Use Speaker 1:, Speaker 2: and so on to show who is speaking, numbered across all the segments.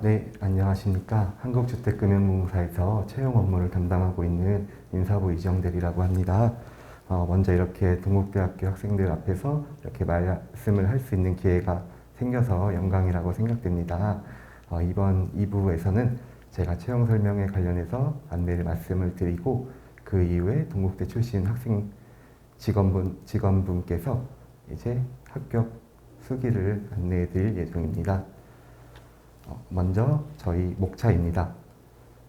Speaker 1: 네, 안녕하십니까. 한국주택금융공사에서 채용 업무를 담당하고 있는 인사부 이정대리라고 합니다. 먼저 이렇게 동국대학교 학생들 앞에서 이렇게 말씀을 할 수 있는 기회가 생겨서 영광이라고 생각됩니다. 이번 2부에서는 제가 채용 설명에 관련해서 안내를 말씀을 드리고 그 이후에 동국대 출신 학생 직원분께서 이제 합격 수기를 안내해 드릴 예정입니다. 먼저 저희 목차입니다.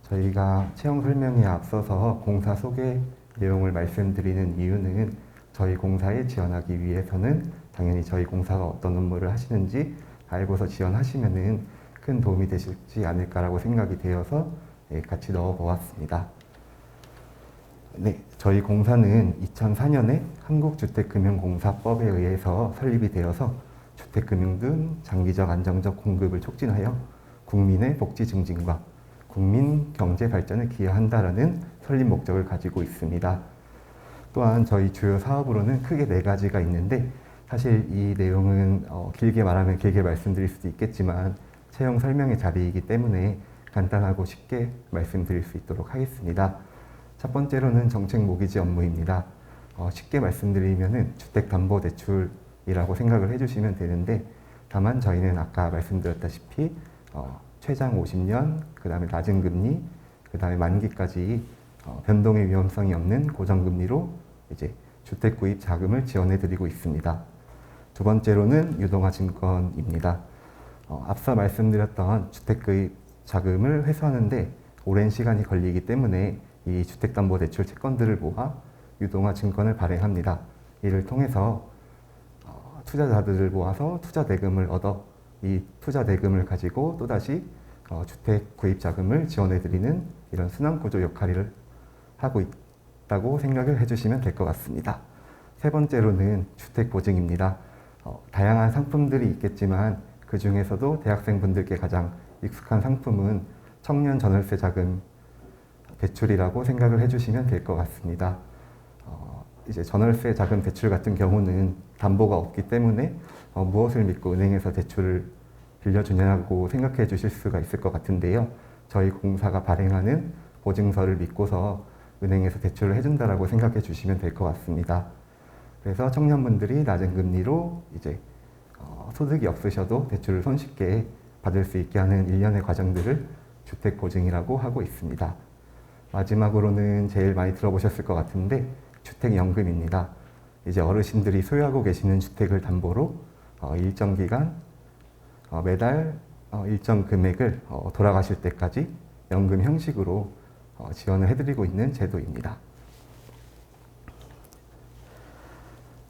Speaker 1: 저희가 채용 설명에 앞서서 공사 소개 내용을 말씀드리는 이유는 저희 공사에 지원하기 위해서는 당연히 저희 공사가 어떤 업무를 하시는지 알고서 지원하시면 큰 도움이 되실지 않을까라고 생각이 되어서 같이 넣어 보았습니다. 네, 저희 공사는 2004년에 한국주택금융공사법에 의해서 설립이 되어서 주택금융 등 장기적 안정적 공급을 촉진하여 국민의 복지 증진과 국민 경제 발전을 기여한다라는 설립 목적을 가지고 있습니다. 또한 저희 주요 사업으로는 크게 4가지가 있는데 사실 이 내용은 길게 말하면 길게 말씀드릴 수도 있겠지만 채용 설명의 자리이기 때문에 간단하고 쉽게 말씀드릴 수 있도록 하겠습니다. 첫 번째로는 정책 모기지 업무입니다. 쉽게 말씀드리면 주택담보대출이라고 생각을 해주시면 되는데 다만 저희는 아까 말씀드렸다시피 최장 50년, 그 다음에 낮은 금리, 그 다음에 만기까지 변동의 위험성이 없는 고정금리로 이제 주택 구입 자금을 지원해 드리고 있습니다. 두 번째로는 유동화 증권입니다. 앞서 말씀드렸던 주택 구입 자금을 회수하는데 오랜 시간이 걸리기 때문에 이 주택담보대출 채권들을 모아 유동화 증권을 발행합니다. 이를 통해서 투자자들을 모아서 투자 대금을 얻어 이 투자 대금을 가지고 또다시 주택 구입 자금을 지원해 드리는 이런 순환구조 역할을 하고 있다고 생각을 해주시면 될 것 같습니다. 세 번째로는 주택 보증입니다. 다양한 상품들이 있겠지만 그 중에서도 대학생분들께 가장 익숙한 상품은 청년 전월세 자금 대출이라고 생각을 해주시면 될 것 같습니다. 이제 전월세 자금 대출 같은 경우는 담보가 없기 때문에 무엇을 믿고 은행에서 대출을 빌려주냐고 생각해 주실 수가 있을 것 같은데요. 저희 공사가 발행하는 보증서를 믿고서 은행에서 대출을 해준다라고 생각해 주시면 될 것 같습니다. 그래서 청년분들이 낮은 금리로 이제 소득이 없으셔도 대출을 손쉽게 받을 수 있게 하는 일련의 과정들을 주택보증이라고 하고 있습니다. 마지막으로는 제일 많이 들어보셨을 것 같은데 주택연금입니다. 이제 어르신들이 소유하고 계시는 주택을 담보로 일정 기간 매달 일정 금액을 돌아가실 때까지 연금 형식으로 지원을 해드리고 있는 제도입니다.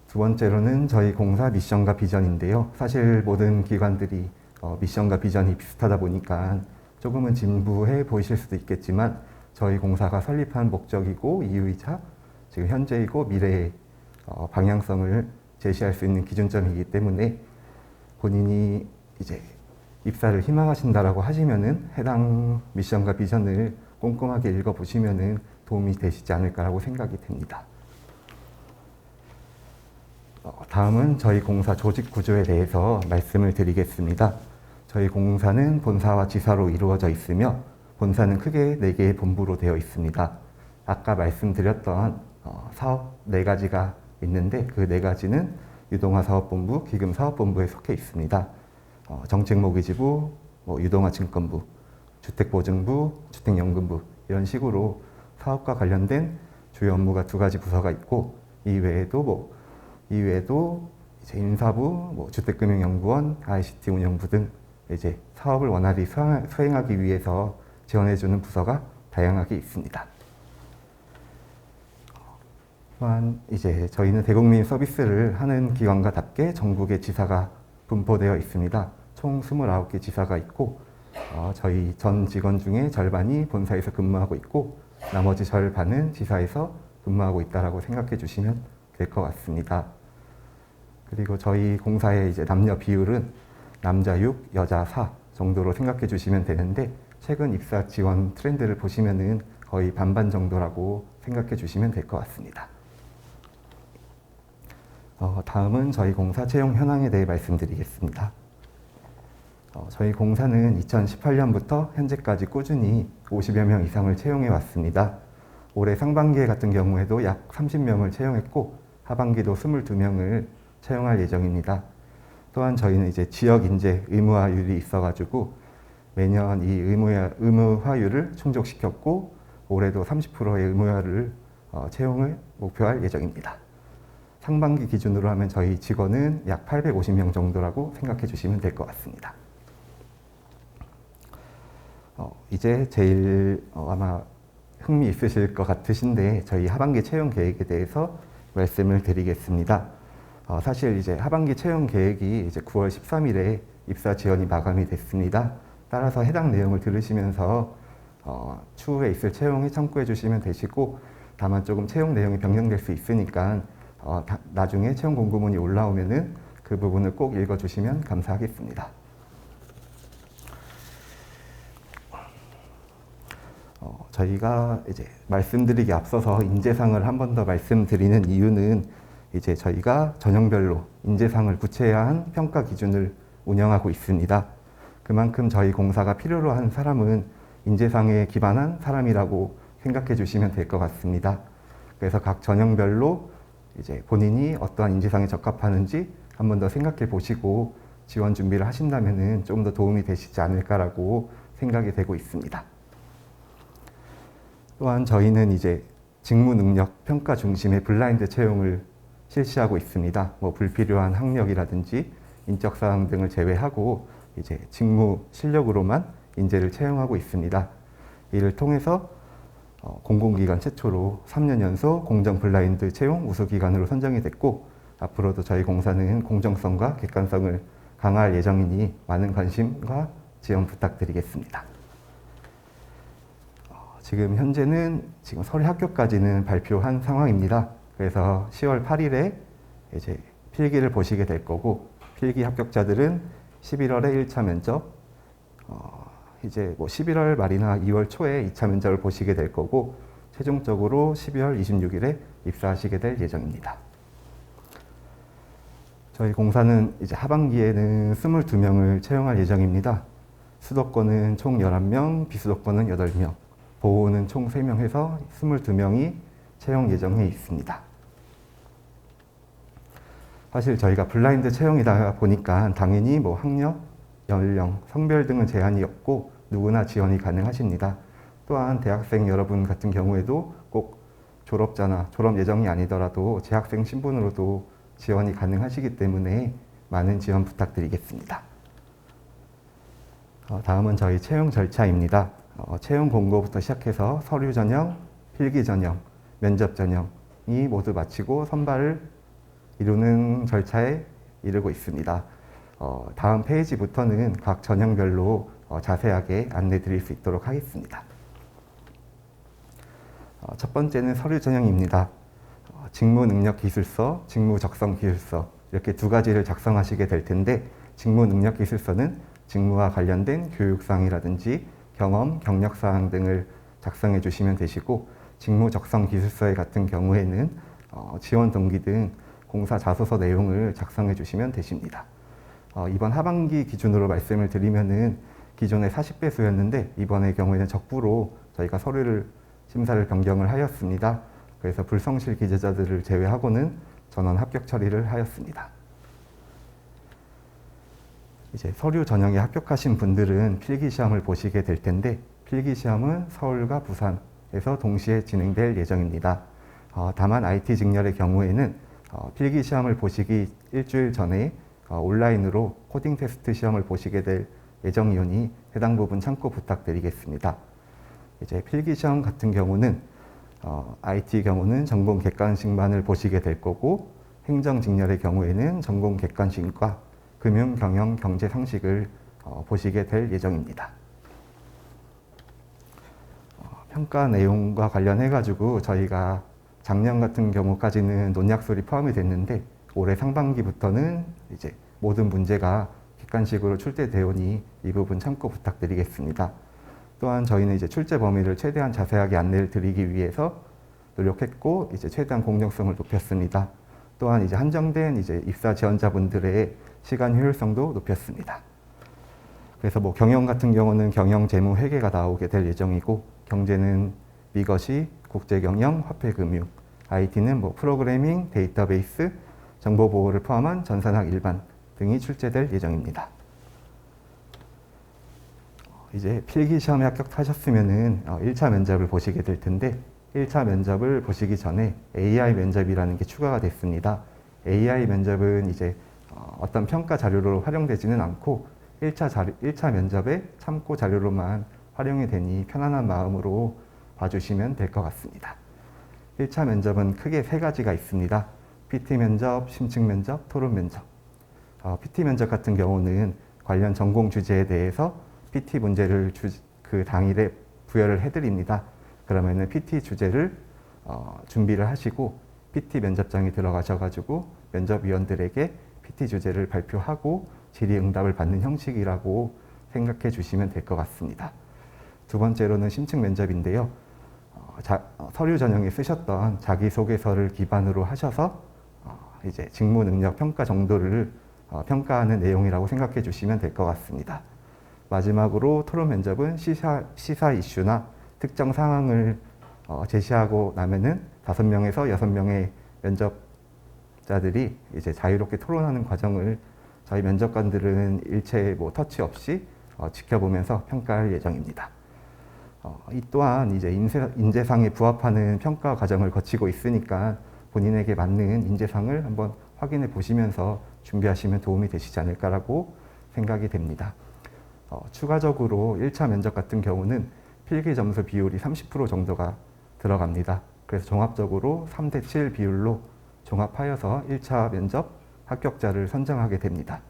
Speaker 1: 두 번째로는 저희 공사 미션과 비전인데요. 사실 모든 기관들이 미션과 비전이 비슷하다 보니까 조금은 진부해 보이실 수도 있겠지만 저희 공사가 설립한 목적이고 이유이자 지금 현재이고 미래의 방향성을 제시할 수 있는 기준점이기 때문에 본인이 이제 입사를 희망하신다라고 하시면은 해당 미션과 비전을 꼼꼼하게 읽어보시면은 도움이 되시지 않을까라고 생각이 됩니다. 다음은 저희 공사 조직 구조에 대해서 말씀을 드리겠습니다. 저희 공사는 본사와 지사로 이루어져 있으며 본사는 크게 4개의 본부로 되어 있습니다. 아까 말씀드렸던 사업 4가지가 있는데 그 4가지는 유동화 사업본부, 기금 사업본부에 속해 있습니다. 정책모기지부, 유동화 증권부, 주택보증부, 주택연금부 이런 식으로 사업과 관련된 주요 업무가 2가지 부서가 있고 이외에도 이제 인사부, 주택금융연구원, ICT 운영부 등 이제 사업을 원활히 수행하기 위해서 지원해주는 부서가 다양하게 있습니다. 또한 이제 저희는 대국민 서비스를 하는 기관과답게 전국에 지사가 분포되어 있습니다. 총 29개 지사가 있고 저희 전 직원 중에 절반이 본사에서 근무하고 있고 나머지 절반은 지사에서 근무하고 있다라고 생각해 주시면 될 것 같습니다. 그리고 저희 공사의 이제 남녀 비율은 남자 6, 여자 4 정도로 생각해 주시면 되는데 최근 입사 지원 트렌드를 보시면은 거의 반반 정도라고 생각해 주시면 될 것 같습니다. 다음은 저희 공사 채용 현황에 대해 말씀드리겠습니다. 저희 공사는 2018년부터 현재까지 꾸준히 50여 명 이상을 채용해 왔습니다. 올해 상반기 같은 경우에도 약 30명을 채용했고 하반기도 22명을 채용할 예정입니다. 또한 저희는 이제 지역 인재 의무화율이 있어가지고 매년 이 의무화율을 충족시켰고 올해도 30%의 의무화를 채용을 목표할 예정입니다. 상반기 기준으로 하면 저희 직원은 약 850명 정도라고 생각해 주시면 될 것 같습니다. 이제 제일 아마 흥미 있으실 것 같으신데 저희 하반기 채용 계획에 대해서 말씀을 드리겠습니다. 사실 이제 하반기 채용 계획이 이제 9월 13일에 입사 지원이 마감이 됐습니다. 따라서 해당 내용을 들으시면서 추후에 있을 채용이 참고해 주시면 되시고 다만 조금 채용 내용이 변경될 수 있으니까 나중에 채용 공고문이 올라오면은 그 부분을 꼭 읽어주시면 감사하겠습니다. 저희가 이제 말씀드리기 앞서서 인재상을 한 번 더 말씀드리는 이유는 이제 저희가 전형별로 인재상을 구체화한 평가 기준을 운영하고 있습니다. 그만큼 저희 공사가 필요로 한 사람은 인재상에 기반한 사람이라고 생각해 주시면 될 것 같습니다. 그래서 각 전형별로 이제 본인이 어떠한 인재상에 적합하는지 한 번 더 생각해 보시고 지원 준비를 하신다면은 좀 더 도움이 되시지 않을까라고 생각이 되고 있습니다. 또한 저희는 이제 직무 능력 평가 중심의 블라인드 채용을 실시하고 있습니다. 뭐 불필요한 학력이라든지 인적 사항 등을 제외하고 이제 직무 실력으로만 인재를 채용하고 있습니다. 이를 통해서 공공기관 최초로 3년 연속 공정 블라인드 채용 우수기관으로 선정이 됐고 앞으로도 저희 공사는 공정성과 객관성을 강화할 예정이니 많은 관심과 지원 부탁드리겠습니다. 지금 현재는 지금 서류 합격까지는 발표한 상황입니다. 그래서 10월 8일에 이제 필기를 보시게 될 거고 필기 합격자들은 11월에 1차 면접, 이제 뭐 11월 말이나 2월 초에 2차 면접을 보시게 될 거고 최종적으로 12월 26일에 입사하시게 될 예정입니다. 저희 공사는 이제 하반기에는 22명을 채용할 예정입니다. 수도권은 총 11명, 비수도권은 8명, 보호는 총 3명 해서 22명이 채용 예정에 있습니다. 사실 저희가 블라인드 채용이다 보니까 당연히 뭐 학력, 연령, 성별 등은 제한이 없고 누구나 지원이 가능하십니다. 또한 대학생 여러분 같은 경우에도 꼭 졸업자나 졸업 예정이 아니더라도 재학생 신분으로도 지원이 가능하시기 때문에 많은 지원 부탁드리겠습니다. 다음은 저희 채용 절차입니다. 채용 공고부터 시작해서 서류 전형, 필기 전형, 면접 전형이 모두 마치고 선발을 이루는 절차에 이르고 있습니다. 다음 페이지부터는 각 전형별로 자세하게 안내 드릴 수 있도록 하겠습니다. 첫 번째는 서류 전형입니다. 직무 능력 기술서, 직무 적성 기술서 이렇게 두 가지를 작성하시게 될 텐데 직무 능력 기술서는 직무와 관련된 교육사항이라든지 경험, 경력사항 등을 작성해 주시면 되시고 직무 적성 기술서에 같은 경우에는 지원 동기 등 공사 자소서 내용을 작성해 주시면 되십니다. 이번 하반기 기준으로 말씀을 드리면은 기존에 40배 수였는데 이번의 경우에는 적부로 저희가 서류를 심사를 변경을 하였습니다. 그래서 불성실 기재자들을 제외하고는 전원 합격 처리를 하였습니다. 이제 서류 전형에 합격하신 분들은 필기시험을 보시게 될 텐데 필기시험은 서울과 부산에서 동시에 진행될 예정입니다. 다만 IT 직렬의 경우에는 필기시험을 보시기 일주일 전에 온라인으로 코딩 테스트 시험을 보시게 될 예정이오니 해당 부분 참고 부탁드리겠습니다. 이제 필기시험 같은 경우는 IT 경우는 전공 객관식만을 보시게 될 거고 행정 직렬의 경우에는 전공 객관식과 금융, 경영, 경제 상식을 보시게 될 예정입니다. 평가 내용과 관련해 가지고 저희가 작년 같은 경우까지는 논약술이 포함이 됐는데 올해 상반기부터는 이제 모든 문제가 객관식으로 출제되오니 이 부분 참고 부탁드리겠습니다. 또한 저희는 이제 출제 범위를 최대한 자세하게 안내를 드리기 위해서 노력했고 이제 최대한 공정성을 높였습니다. 또한 이제 한정된 이제 입사 지원자분들의 시간 효율성도 높였습니다. 그래서 뭐 경영 같은 경우는 경영 재무 회계가 나오게 될 예정이고, 경제는 미거시, 국제경영, 화폐금융, IT는 뭐 프로그래밍, 데이터베이스, 정보보호를 포함한 전산학 일반 등이 출제될 예정입니다. 이제 필기시험에 합격하셨으면은 1차 면접을 보시게 될 텐데, 1차 면접을 보시기 전에 AI 면접이라는 게 추가가 됐습니다. AI 면접은 이제 어떤 평가 자료로 활용되지는 않고 1차 면접의 참고 자료로만 활용이 되니 편안한 마음으로 봐주시면 될 것 같습니다. 1차 면접은 크게 3가지가 있습니다. PT 면접, 심층 면접, 토론 면접. PT 면접 같은 경우는 관련 전공 주제에 대해서 PT 문제를 그 당일에 부여를 해드립니다. 그러면은 PT 주제를 준비를 하시고 PT 면접장에 들어가셔가지고 면접위원들에게 PT 주제를 발표하고 질의응답을 받는 형식이라고 생각해 주시면 될 것 같습니다. 두 번째로는 심층 면접인데요. 서류 전형에 쓰셨던 자기소개서를 기반으로 하셔서 이제 직무 능력 평가 정도를 평가하는 내용이라고 생각해 주시면 될 것 같습니다. 마지막으로 토론 면접은 시사 이슈나 특정 상황을 제시하고 나면은 5명에서 6명의 면접자들이 이제 자유롭게 토론하는 과정을 저희 면접관들은 일체 뭐 터치 없이 지켜보면서 평가할 예정입니다. 이 또한 이제 인재상에 부합하는 평가 과정을 거치고 있으니까 본인에게 맞는 인재상을 한번 확인해 보시면서 준비하시면 도움이 되시지 않을까라고 생각이 됩니다. 추가적으로 1차 면접 같은 경우는 필기 점수 비율이 30% 정도가 들어갑니다. 그래서 종합적으로 3대 7 비율로 종합하여서 1차 면접 합격자를 선정하게 됩니다.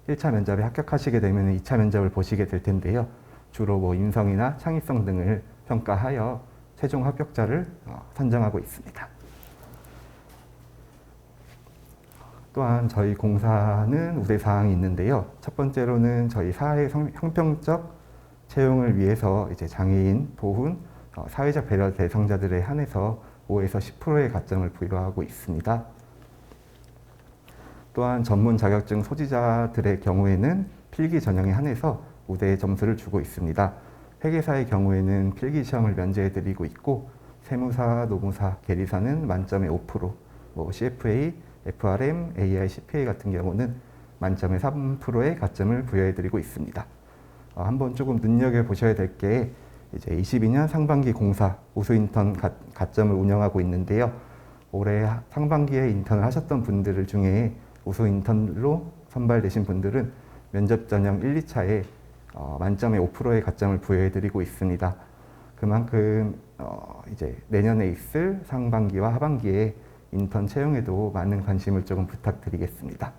Speaker 1: 1차 면접에 합격하시게 되면 2차 면접을 보시게 될 텐데요. 주로 뭐 인성이나 창의성 등을 평가하여 최종 합격자를 선정하고 있습니다. 또한 저희 공사는 우대사항이 있는데요. 첫 번째로는 저희 사회 형평적 채용을 위해서 이제 장애인, 보훈, 사회적 배려 대상자들에 한해서 5에서 10%의 가점을 부여하고 있습니다. 또한 전문 자격증 소지자들의 경우에는 필기 전형에 한해서 우대 점수를 주고 있습니다. 회계사의 경우에는 필기 시험을 면제해드리고 있고, 세무사, 노무사, 계리사는 만점에 5%, 뭐 CFA, FRM, AI, CPA 같은 경우는 만점에 3%의 가점을 부여해드리고 있습니다. 한번 조금 눈여겨보셔야 될 게 이제 22년 상반기 공사 우수 인턴 가점을 운영하고 있는데요. 올해 상반기에 인턴을 하셨던 분들 중에 우수 인턴로 선발되신 분들은 면접 전형 1, 2차에 만점에 5%의 가점을 부여해드리고 있습니다. 그만큼 이제 내년에 있을 상반기와 하반기에 인턴 채용에도 많은 관심을 조금 부탁드리겠습니다.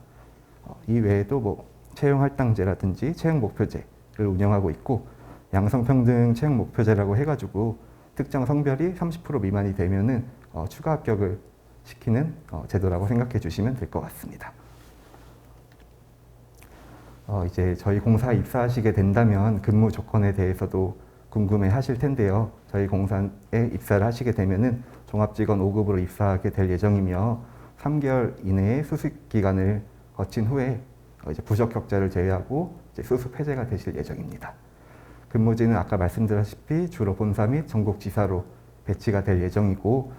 Speaker 1: 이 외에도 뭐 채용 할당제라든지 채용 목표제를 운영하고 있고, 양성평등 채용 목표제라고 해가지고 특정 성별이 30% 미만이 되면은 추가 합격을 시키는 제도라고 생각해 주시면 될 것 같습니다. 이제 저희 공사에 입사하시게 된다면 근무 조건에 대해서도 궁금해 하실 텐데요. 저희 공사에 입사를 하시게 되면은 종합직원 5급으로 입사하게 될 예정이며 3개월 이내에 수습 기간을 거친 후에 이제 부적격자를 제외하고 이제 수습 해제가 되실 예정입니다. 근무지는 아까 말씀드렸다시피 주로 본사 및 전국지사로 배치가 될 예정이고,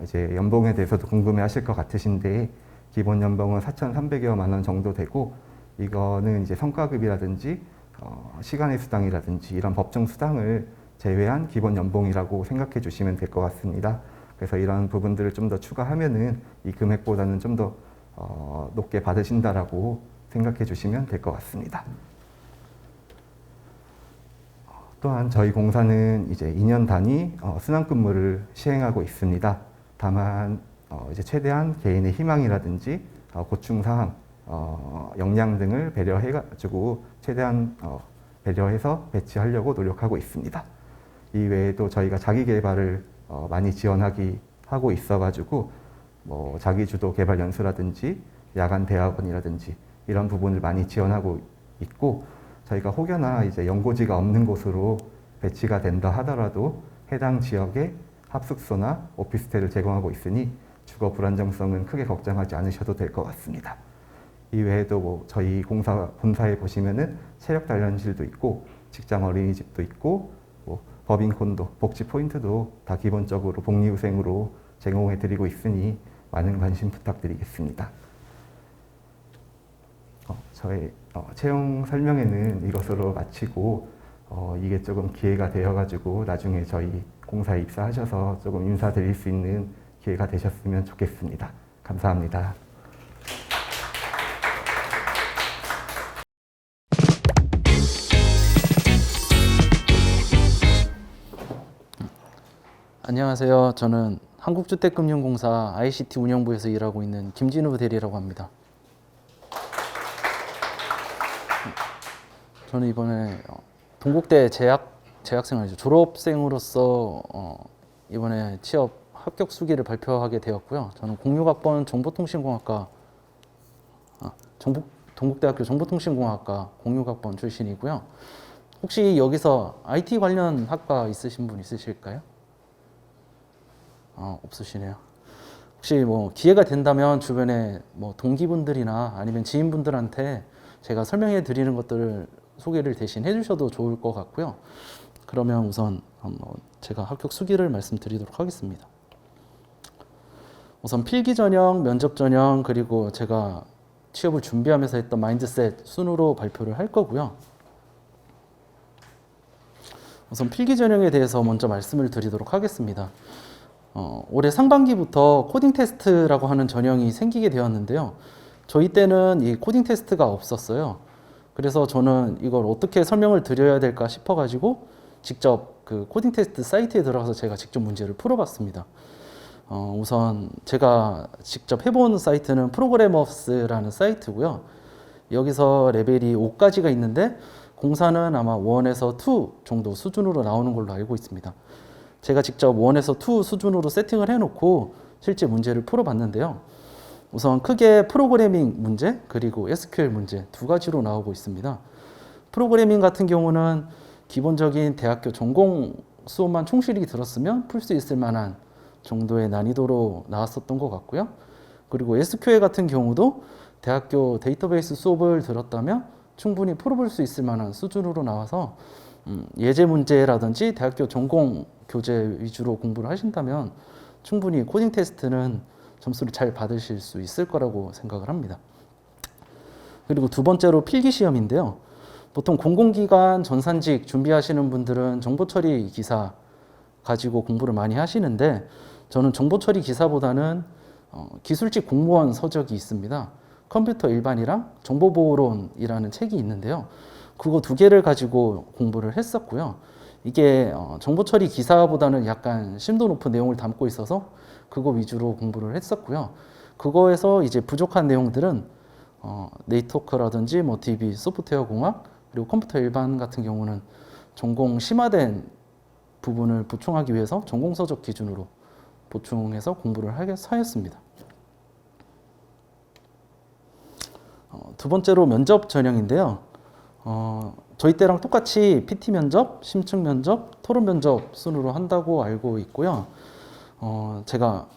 Speaker 1: 이제 연봉에 대해서도 궁금해 하실 것 같으신데 기본 연봉은 4,300여만 원 정도 되고, 이거는 이제 성과급이라든지 시간의 수당이라든지 이런 법정 수당을 제외한 기본 연봉이라고 생각해 주시면 될 것 같습니다. 그래서 이런 부분들을 좀 더 추가하면은 이 금액보다는 좀 더 높게 받으신다라고 생각해 주시면 될 것 같습니다. 또한 저희 공사는 이제 2년 단위 순환근무를 시행하고 있습니다. 다만 이제 최대한 개인의 희망이라든지 고충사항, 역량 등을 배려해가지고 최대한 배려해서 배치하려고 노력하고 있습니다. 이 외에도 저희가 자기 개발을 많이 하고 있어가지고 뭐 자기주도 개발 연수라든지 야간 대학원이라든지 이런 부분을 많이 지원하고 있고, 저희가 혹여나 이제 연고지가 없는 곳으로 배치가 된다 하더라도 해당 지역에 합숙소나 오피스텔을 제공하고 있으니 주거 불안정성은 크게 걱정하지 않으셔도 될 것 같습니다. 이외에도 뭐 저희 본사에 보시면은 체력 단련실도 있고 직장 어린이집도 있고 뭐 법인콘도 복지 포인트도 다 기본적으로 복리후생으로 제공해 드리고 있으니 많은 관심 부탁드리겠습니다. 저의 채용 설명회는 이것으로 마치고 이게 조금 기회가 되어가지고 나중에 저희 공사에 입사하셔서 조금 인사드릴 수 있는 기회가 되셨으면 좋겠습니다. 감사합니다.
Speaker 2: 안녕하세요. 저는 한국주택금융공사 ICT 운영부에서 일하고 있는 김진우 대리라고 합니다. 저는 이번에 동국대 재학생이죠. 졸업생으로서 이번에 취업 합격 수기를 발표하게 되었고요. 저는 06학번 정보통신공학과 동국대학교 정보통신공학과 06학번 출신이고요. 혹시 여기서 IT 관련 학과 있으신 분 있으실까요? 없으시네요. 혹시 뭐 기회가 된다면 주변에 뭐 동기분들이나 아니면 지인분들한테 제가 설명해 드리는 것들을 소개를 대신 해주셔도 좋을 것 같고요. 그러면 우선 제가 합격 수기를 말씀드리도록 하겠습니다. 우선 필기 전형, 면접 전형, 그리고 제가 취업을 준비하면서 했던 마인드셋 순으로 발표를 할 거고요. 우선 필기 전형에 대해서 먼저 말씀을 드리도록 하겠습니다. 올해 상반기부터 코딩 테스트라고 하는 전형이 생기게 되었는데요. 저희 때는 이 코딩 테스트가 없었어요. 그래서 저는 이걸 어떻게 설명을 드려야 될까 싶어가지고 직접 그 코딩 테스트 사이트에 들어가서 제가 직접 문제를 풀어봤습니다. 우선 제가 직접 해본 사이트는 프로그래머스라는 사이트고요. 여기서 레벨이 5까지가 있는데 공사는 아마 1에서 2 정도 수준으로 나오는 걸로 알고 있습니다. 제가 직접 1에서 2 수준으로 세팅을 해놓고 실제 문제를 풀어봤는데요. 우선 크게 프로그래밍 문제 그리고 SQL 문제 두 가지로 나오고 있습니다. 프로그래밍 같은 경우는 기본적인 대학교 전공 수업만 충실히 들었으면 풀 수 있을 만한 정도의 난이도로 나왔었던 것 같고요. 그리고 SQL 같은 경우도 대학교 데이터베이스 수업을 들었다면 충분히 풀어볼 수 있을 만한 수준으로 나와서 예제 문제라든지 대학교 전공 교재 위주로 공부를 하신다면 충분히 코딩 테스트는 점수를 잘 받으실 수 있을 거라고 생각을 합니다. 그리고 두 번째로 필기 시험인데요. 보통 공공기관 전산직 준비하시는 분들은 정보처리 기사 가지고 공부를 많이 하시는데 저는 정보처리 기사보다는 기술직 공무원 서적이 있습니다. 컴퓨터 일반이랑 정보보호론이라는 책이 있는데요. 그거 두 개를 가지고 공부를 했었고요. 이게 정보처리 기사보다는 약간 심도 높은 내용을 담고 있어서 그거 위주로 공부를 했었고요. 그거에서 이제 부족한 내용들은 네트워크라든지 뭐 DB, 소프트웨어 공학, 그리고 컴퓨터 일반 같은 경우는 전공 심화된 부분을 보충하기 위해서 전공 서적 기준으로 보충해서 공부를 하였습니다. 두 번째로 면접 전형인데요. 저희 때랑 똑같이 PT 면접, 심층 면접, 토론 면접 순으로 한다고 알고 있고요. 제가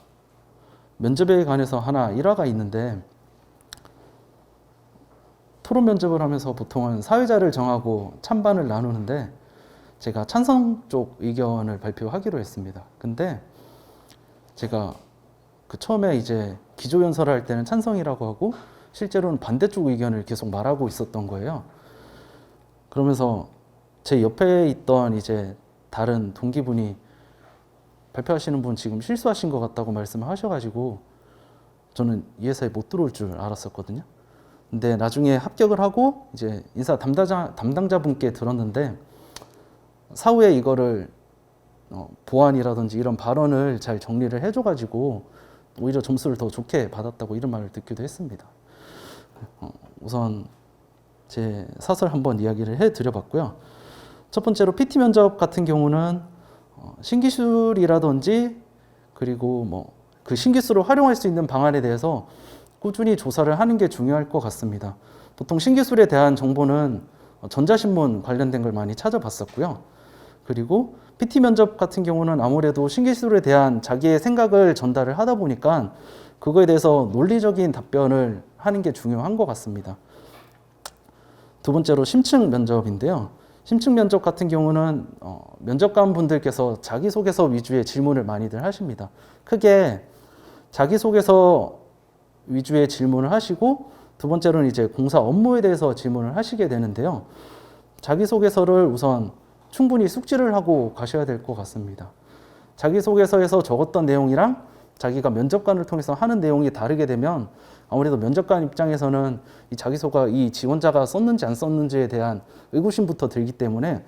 Speaker 2: 면접에 관해서 하나 일화가 있는데 토론 면접을 하면서 보통은 사회자를 정하고 찬반을 나누는데 제가 찬성 쪽 의견을 발표하기로 했습니다. 근데 제가 그 처음에 이제 기조연설을 할 때는 찬성이라고 하고 실제로는 반대쪽 의견을 계속 말하고 있었던 거예요. 그러면서 제 옆에 있던 이제 다른 동기분이 발표하시는 분 지금 실수하신 것 같다고 말씀을 하셔가지고 저는 이 회사에 못 들어올 줄 알았었거든요. 근데 나중에 합격을 하고 이제 인사 담당자분께 들었는데 사후에 이거를 보완이라든지 이런 발언을 잘 정리를 해줘가지고 오히려 점수를 더 좋게 받았다고 이런 말을 듣기도 했습니다. 우선 제 사설 한번 이야기를 해드려봤고요. 첫 번째로 PT 면접 같은 경우는 신기술이라든지 그리고 뭐 그 신기술을 활용할 수 있는 방안에 대해서 꾸준히 조사를 하는 게 중요할 것 같습니다. 보통 신기술에 대한 정보는 전자신문 관련된 걸 많이 찾아봤었고요. 그리고 PT 면접 같은 경우는 아무래도 신기술에 대한 자기의 생각을 전달을 하다 보니까 그거에 대해서 논리적인 답변을 하는 게 중요한 것 같습니다. 두 번째로 심층 면접인데요. 심층 면접 같은 경우는 면접관 분들께서 자기소개서 위주의 질문을 많이들 하십니다. 크게 자기소개서 위주의 질문을 하시고 두 번째로는 이제 공사 업무에 대해서 질문을 하시게 되는데요. 자기소개서를 우선 충분히 숙지를 하고 가셔야 될 것 같습니다. 자기소개서에서 적었던 내용이랑 자기가 면접관을 통해서 하는 내용이 다르게 되면 아무래도 면접관 입장에서는 이 자기소가 이 지원자가 썼는지 안 썼는지에 대한 의구심부터 들기 때문에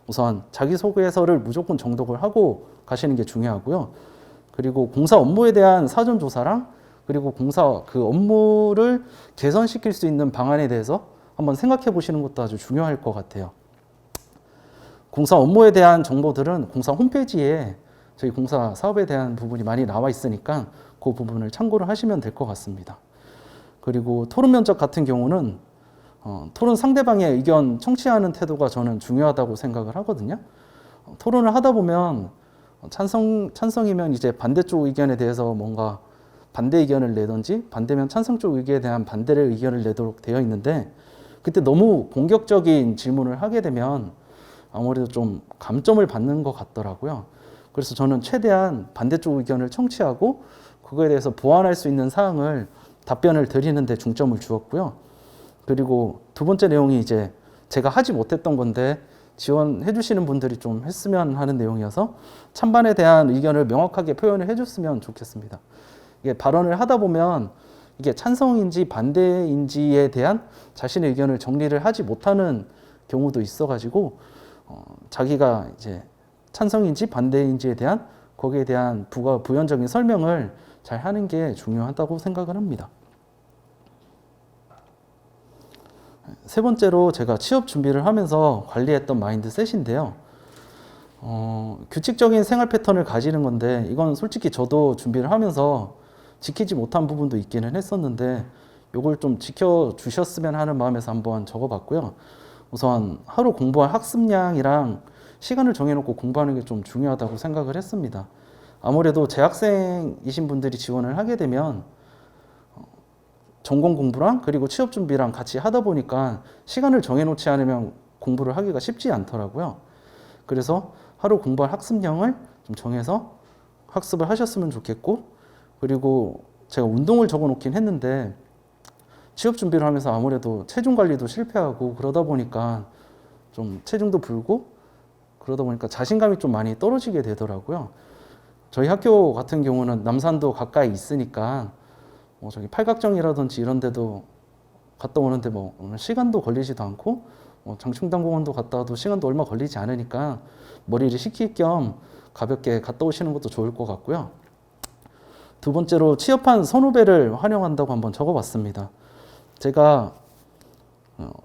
Speaker 2: 우선 자기소개서를 무조건 정독을 하고 가시는 게 중요하고요. 그리고 공사 업무에 대한 사전 조사랑 그리고 공사 그 업무를 개선시킬 수 있는 방안에 대해서 한번 생각해 보시는 것도 아주 중요할 것 같아요. 공사 업무에 대한 정보들은 공사 홈페이지에 저희 공사 사업에 대한 부분이 많이 나와 있으니까 그 부분을 참고를 하시면 될 것 같습니다. 그리고 토론 면접 같은 경우는 토론 상대방의 의견 청취하는 태도가 저는 중요하다고 생각을 하거든요. 토론을 하다 보면 찬성이면 이제 반대쪽 의견에 대해서 뭔가 반대 의견을 내든지 반대면 찬성 쪽 의견에 대한 반대의 의견을 내도록 되어 있는데 그때 너무 공격적인 질문을 하게 되면 아무래도 좀 감점을 받는 것 같더라고요. 그래서 저는 최대한 반대쪽 의견을 청취하고 그거에 대해서 보완할 수 있는 사항을 답변을 드리는 데 중점을 주었고요. 그리고 두 번째 내용이 이제 제가 하지 못했던 건데 지원해 주시는 분들이 좀 했으면 하는 내용이어서 찬반에 대한 의견을 명확하게 표현을 해 줬으면 좋겠습니다. 이게 발언을 하다 보면 이게 찬성인지 반대인지에 대한 자신의 의견을 정리를 하지 못하는 경우도 있어가지고 자기가 이제 찬성인지 반대인지에 대한 거기에 대한 부연적인 설명을 잘 하는 게 중요하다고 생각을 합니다. 세 번째로 제가 취업 준비를 하면서 관리했던 마인드셋인데요. 규칙적인 생활 패턴을 가지는 건데 이건 솔직히 저도 준비를 하면서 지키지 못한 부분도 있기는 했었는데 이걸 좀 지켜주셨으면 하는 마음에서 한번 적어봤고요. 우선 하루 공부할 학습량이랑 시간을 정해놓고 공부하는 게 좀 중요하다고 생각을 했습니다. 아무래도 재학생이신 분들이 지원을 하게 되면 전공 공부랑 그리고 취업 준비랑 같이 하다 보니까 시간을 정해놓지 않으면 공부를 하기가 쉽지 않더라고요. 그래서 하루 공부할 학습량을 좀 정해서 학습을 하셨으면 좋겠고 그리고 제가 운동을 적어놓긴 했는데 취업 준비를 하면서 아무래도 체중 관리도 실패하고 그러다 보니까 좀 체중도 불고 그러다 보니까 자신감이 좀 많이 떨어지게 되더라고요. 저희 학교 같은 경우는 남산도 가까이 있으니까 저기 팔각정이라든지 이런 데도 갔다 오는데 시간도 걸리지도 않고 장충당공원도 갔다 와도 시간도 얼마 걸리지 않으니까 머리를 식힐 겸 가볍게 갔다 오시는 것도 좋을 것 같고요. 두 번째로 취업한 선후배를 환영한다고 한번 적어봤습니다. 제가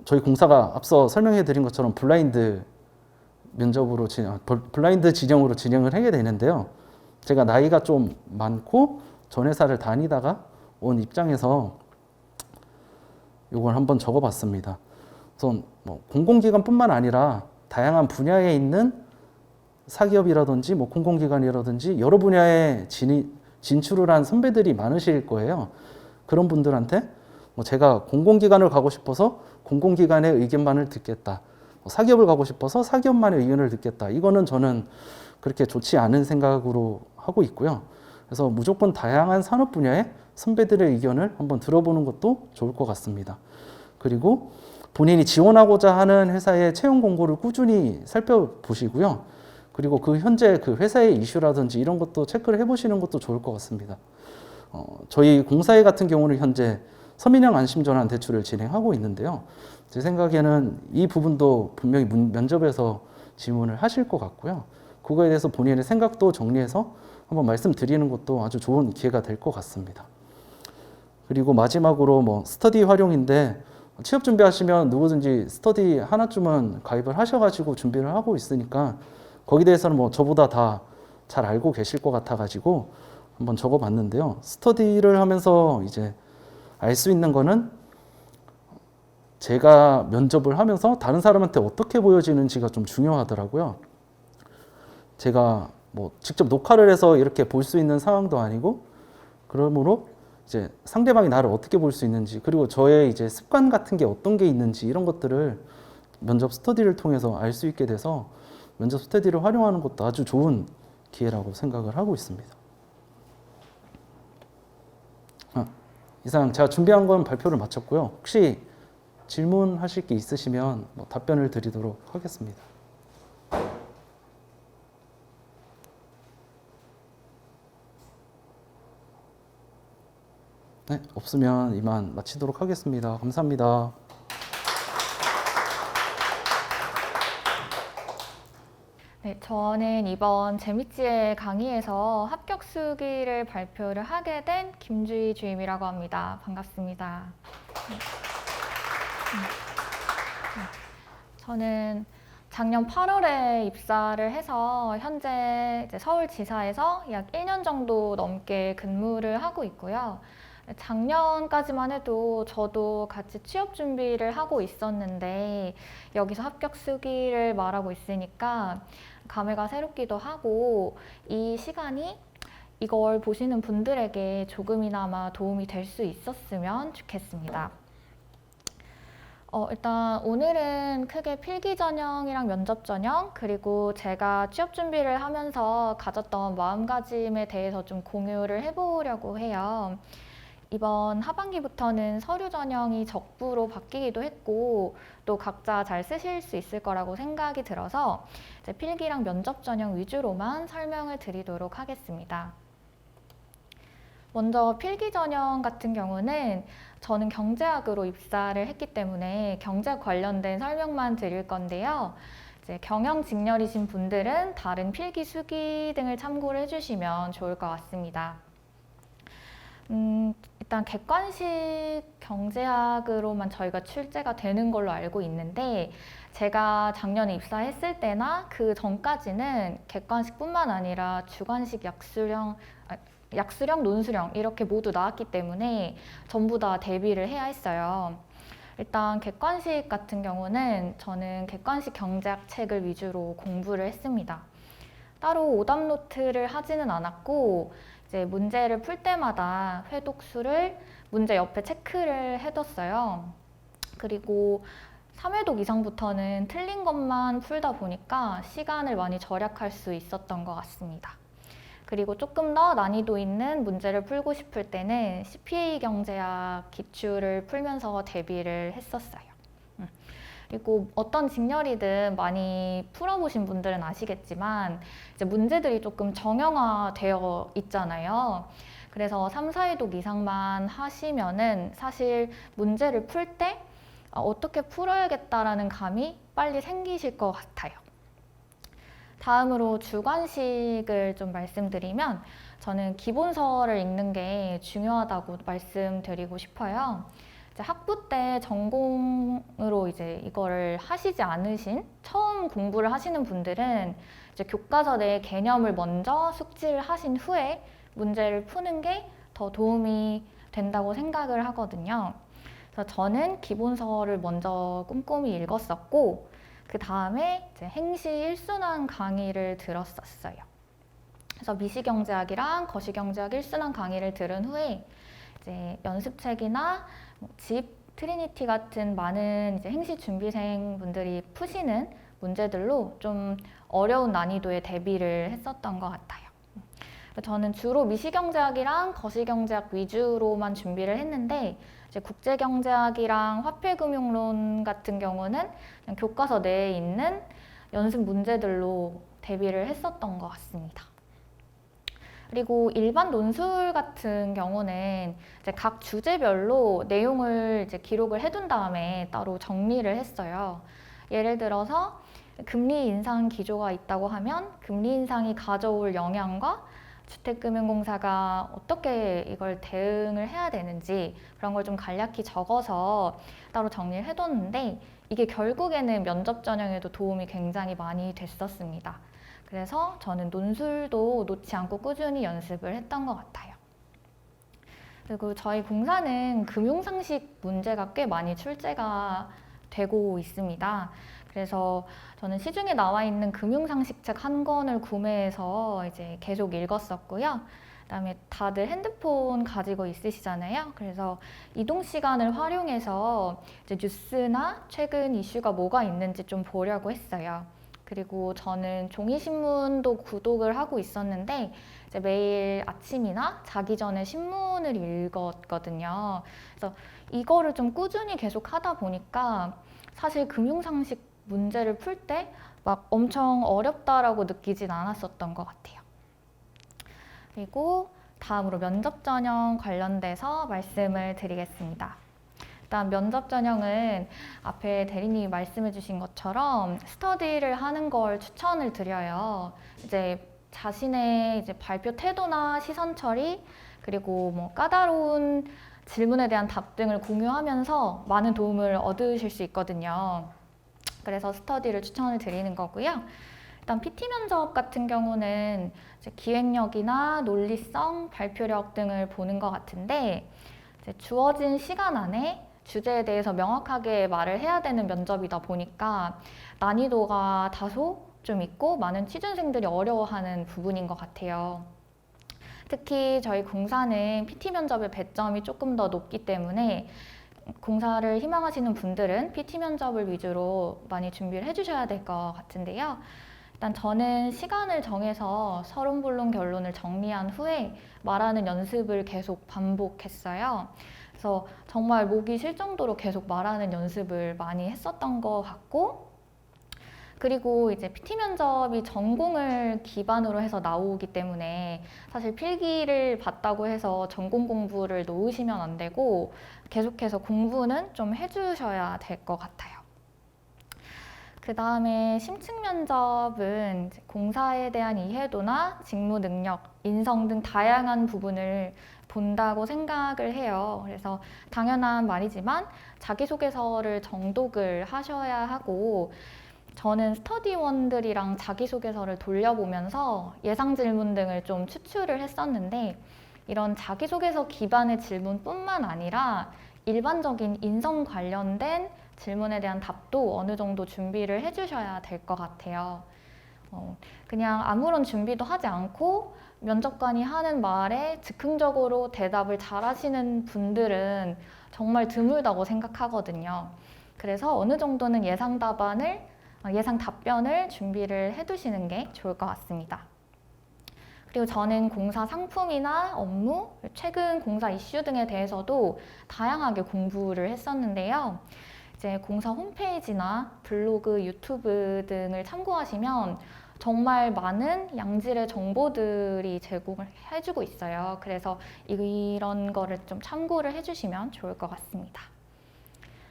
Speaker 2: 저희 공사가 앞서 설명해 드린 것처럼 블라인드 진영으로 진행을 하게 되는데요. 제가 나이가 좀 많고 전 회사를 다니다가 온 입장에서 이걸 한번 적어봤습니다. 우선 공공기관뿐만 아니라 다양한 분야에 있는 사기업이라든지 공공기관이라든지 여러 분야에 진출을 한 선배들이 많으실 거예요. 그런 분들한테 제가 공공기관을 가고 싶어서 공공기관의 의견만을 듣겠다. 사기업을 가고 싶어서 사기업만의 의견을 듣겠다. 이거는 저는 그렇게 좋지 않은 생각으로 하고 있고요. 그래서 무조건 다양한 산업 분야의 선배들의 의견을 한번 들어보는 것도 좋을 것 같습니다. 그리고 본인이 지원하고자 하는 회사의 채용 공고를 꾸준히 살펴보시고요. 그리고 현재 그 회사의 이슈라든지 이런 것도 체크를 해보시는 것도 좋을 것 같습니다. 저희 공사회 같은 경우는 현재 서민형 안심전환 대출을 진행하고 있는데요. 제 생각에는 이 부분도 분명히 면접에서 질문을 하실 것 같고요. 그거에 대해서 본인의 생각도 정리해서 한번 말씀드리는 것도 아주 좋은 기회가 될 것 같습니다. 그리고 마지막으로 스터디 활용인데 취업 준비하시면 누구든지 스터디 하나쯤은 가입을 하셔가지고 준비를 하고 있으니까 거기에 대해서는 저보다 다 잘 알고 계실 것 같아가지고 한번 적어봤는데요. 스터디를 하면서 이제 알 수 있는 거는 제가 면접을 하면서 다른 사람한테 어떻게 보여지는지가 좀 중요하더라고요. 제가 직접 녹화를 해서 이렇게 볼 수 있는 상황도 아니고 그러므로 이제 상대방이 나를 어떻게 볼 수 있는지, 그리고 저의 이제 습관 같은 게 어떤 게 있는지 이런 것들을 면접 스터디를 통해서 알 수 있게 돼서 면접 스터디를 활용하는 것도 아주 좋은 기회라고 생각을 하고 있습니다. 이상 제가 준비한 건 발표를 마쳤고요. 혹시 질문하실 게 있으시면 뭐 답변을 드리도록 하겠습니다. 네, 없으면 이만 마치도록 하겠습니다. 감사합니다.
Speaker 3: 네, 저는 이번 재밌지의 강의에서 합격 수기를 발표를 하게 된 김주희 주임이라고 합니다. 반갑습니다. 저는 작년 8월에 입사를 해서 현재 이제 서울지사에서 약 1년 정도 넘게 근무를 하고 있고요. 작년까지만 해도 저도 같이 취업 준비를 하고 있었는데 여기서 합격 수기를 말하고 있으니까 감회가 새롭기도 하고 이 시간이 이걸 보시는 분들에게 조금이나마 도움이 될 수 있었으면 좋겠습니다. 일단 오늘은 크게 필기 전형이랑 면접 전형 그리고 제가 취업 준비를 하면서 가졌던 마음가짐에 대해서 좀 공유를 해보려고 해요. 이번 하반기부터는 서류 전형이 적부로 바뀌기도 했고 또 각자 잘 쓰실 수 있을 거라고 생각이 들어서 이제 필기랑 면접 전형 위주로만 설명을 드리도록 하겠습니다. 먼저 필기 전형 같은 경우는 저는 경제학으로 입사를 했기 때문에 경제 관련된 설명만 드릴 건데요. 이제 경영 직렬이신 분들은 다른 필기 수기 등을 참고를 해주시면 좋을 것 같습니다. 일단 객관식 경제학으로만 저희가 출제가 되는 걸로 알고 있는데 제가 작년에 입사했을 때나 그 전까지는 객관식뿐만 아니라 주관식 약수령, 논수령 이렇게 모두 나왔기 때문에 전부 다 대비를 해야 했어요. 일단 객관식 같은 경우는 저는 객관식 경제학 책을 위주로 공부를 했습니다. 따로 오답 노트를 하지는 않았고 이제 문제를 풀 때마다 회독수를 문제 옆에 체크를 해뒀어요. 그리고 3회독 이상부터는 틀린 것만 풀다 보니까 시간을 많이 절약할 수 있었던 것 같습니다. 그리고 조금 더 난이도 있는 문제를 풀고 싶을 때는 CPA 경제학 기출을 풀면서 대비를 했었어요. 그리고 어떤 직렬이든 많이 풀어보신 분들은 아시겠지만 이제 문제들이 조금 정형화되어 있잖아요. 그래서 3, 4회독 이상만 하시면은 사실 문제를 풀 때 어떻게 풀어야겠다라는 감이 빨리 생기실 것 같아요. 다음으로 주관식을 좀 말씀드리면 저는 기본서를 읽는 게 중요하다고 말씀드리고 싶어요. 이제 학부 때 전공으로 이제 이거를 하시지 않으신 처음 공부를 하시는 분들은 이제 교과서 내 개념을 먼저 숙지를 하신 후에 문제를 푸는 게 더 도움이 된다고 생각을 하거든요. 그래서 저는 기본서를 먼저 꼼꼼히 읽었었고 그 다음에 이제 행시 1순환 강의를 들었었어요. 그래서 미시경제학이랑 거시경제학 1순환 강의를 들은 후에 이제 연습책이나 집, 트리니티 같은 많은 이제 행시 준비생 분들이 푸시는 문제들로 좀 어려운 난이도에 대비를 했었던 것 같아요. 저는 주로 미시경제학이랑 거시경제학 위주로만 준비를 했는데 이제 국제경제학이랑 화폐금융론 같은 경우는 그냥 교과서 내에 있는 연습 문제들로 대비를 했었던 것 같습니다. 그리고 일반 논술 같은 경우는 이제 각 주제별로 내용을 이제 기록을 해둔 다음에 따로 정리를 했어요. 예를 들어서 금리 인상 기조가 있다고 하면 금리 인상이 가져올 영향과 주택금융공사가 어떻게 이걸 대응을 해야 되는지 그런 걸 좀 간략히 적어서 따로 정리를 해뒀는데 이게 결국에는 면접 전형에도 도움이 굉장히 많이 됐었습니다. 그래서 저는 논술도 놓지 않고 꾸준히 연습을 했던 것 같아요. 그리고 저희 공사는 금융상식 문제가 꽤 많이 출제가 되고 있습니다. 그래서 저는 시중에 나와 있는 금융상식책 한 권을 구매해서 이제 계속 읽었었고요. 그다음에 다들 핸드폰 가지고 있으시잖아요. 그래서 이동 시간을 활용해서 이제 뉴스나 최근 이슈가 뭐가 있는지 좀 보려고 했어요. 그리고 저는 종이신문도 구독을 하고 있었는데 이제 매일 아침이나 자기 전에 신문을 읽었거든요. 그래서 이거를 좀 꾸준히 계속 하다 보니까 사실 금융상식 문제를 풀 때 막 엄청 어렵다라고 느끼진 않았었던 것 같아요. 그리고 다음으로 면접 전형 관련돼서 말씀을 드리겠습니다. 일단 면접 전형은 앞에 대리님이 말씀해 주신 것처럼 스터디를 하는 걸 추천을 드려요. 이제 자신의 이제 발표 태도나 시선 처리, 그리고 뭐 까다로운 질문에 대한 답 등을 공유하면서 많은 도움을 얻으실 수 있거든요. 그래서 스터디를 추천을 드리는 거고요. 일단 PT 면접 같은 경우는 이제 기획력이나 논리성, 발표력 등을 보는 것 같은데 이제 주어진 시간 안에 주제에 대해서 명확하게 말을 해야 되는 면접이다 보니까 난이도가 다소 좀 있고 많은 취준생들이 어려워하는 부분인 것 같아요. 특히 저희 공사는 PT 면접의 배점이 조금 더 높기 때문에 공사를 희망하시는 분들은 PT 면접을 위주로 많이 준비를 해주셔야 될 것 같은데요. 일단 저는 시간을 정해서 서론, 본론, 결론을 정리한 후에 말하는 연습을 계속 반복했어요. 그래서 정말 목이 쉴 정도로 계속 말하는 연습을 많이 했었던 것 같고, 그리고 이제 PT 면접이 전공을 기반으로 해서 나오기 때문에 사실 필기를 봤다고 해서 전공 공부를 놓으시면 안 되고 계속해서 공부는 좀 해주셔야 될 것 같아요. 그 다음에 심층 면접은 이제 공사에 대한 이해도나 직무 능력, 인성 등 다양한 부분을 본다고 생각을 해요. 그래서 당연한 말이지만 자기소개서를 정독을 하셔야 하고, 저는 스터디원들이랑 자기소개서를 돌려보면서 예상 질문 등을 좀 추출을 했었는데, 이런 자기소개서 기반의 질문뿐만 아니라 일반적인 인성 관련된 질문에 대한 답도 어느 정도 준비를 해주셔야 될 것 같아요. 그냥 아무런 준비도 하지 않고 면접관이 하는 말에 즉흥적으로 대답을 잘 하시는 분들은 정말 드물다고 생각하거든요. 그래서 어느 정도는 예상 답변을 준비를 해두시는 게 좋을 것 같습니다. 그리고 저는 공사 상품이나 업무, 최근 공사 이슈 등에 대해서도 다양하게 공부를 했었는데요. 이제 공사 홈페이지나 블로그, 유튜브 등을 참고하시면 정말 많은 양질의 정보들이 제공을 해주고 있어요. 그래서 이런 거를 좀 참고를 해주시면 좋을 것 같습니다.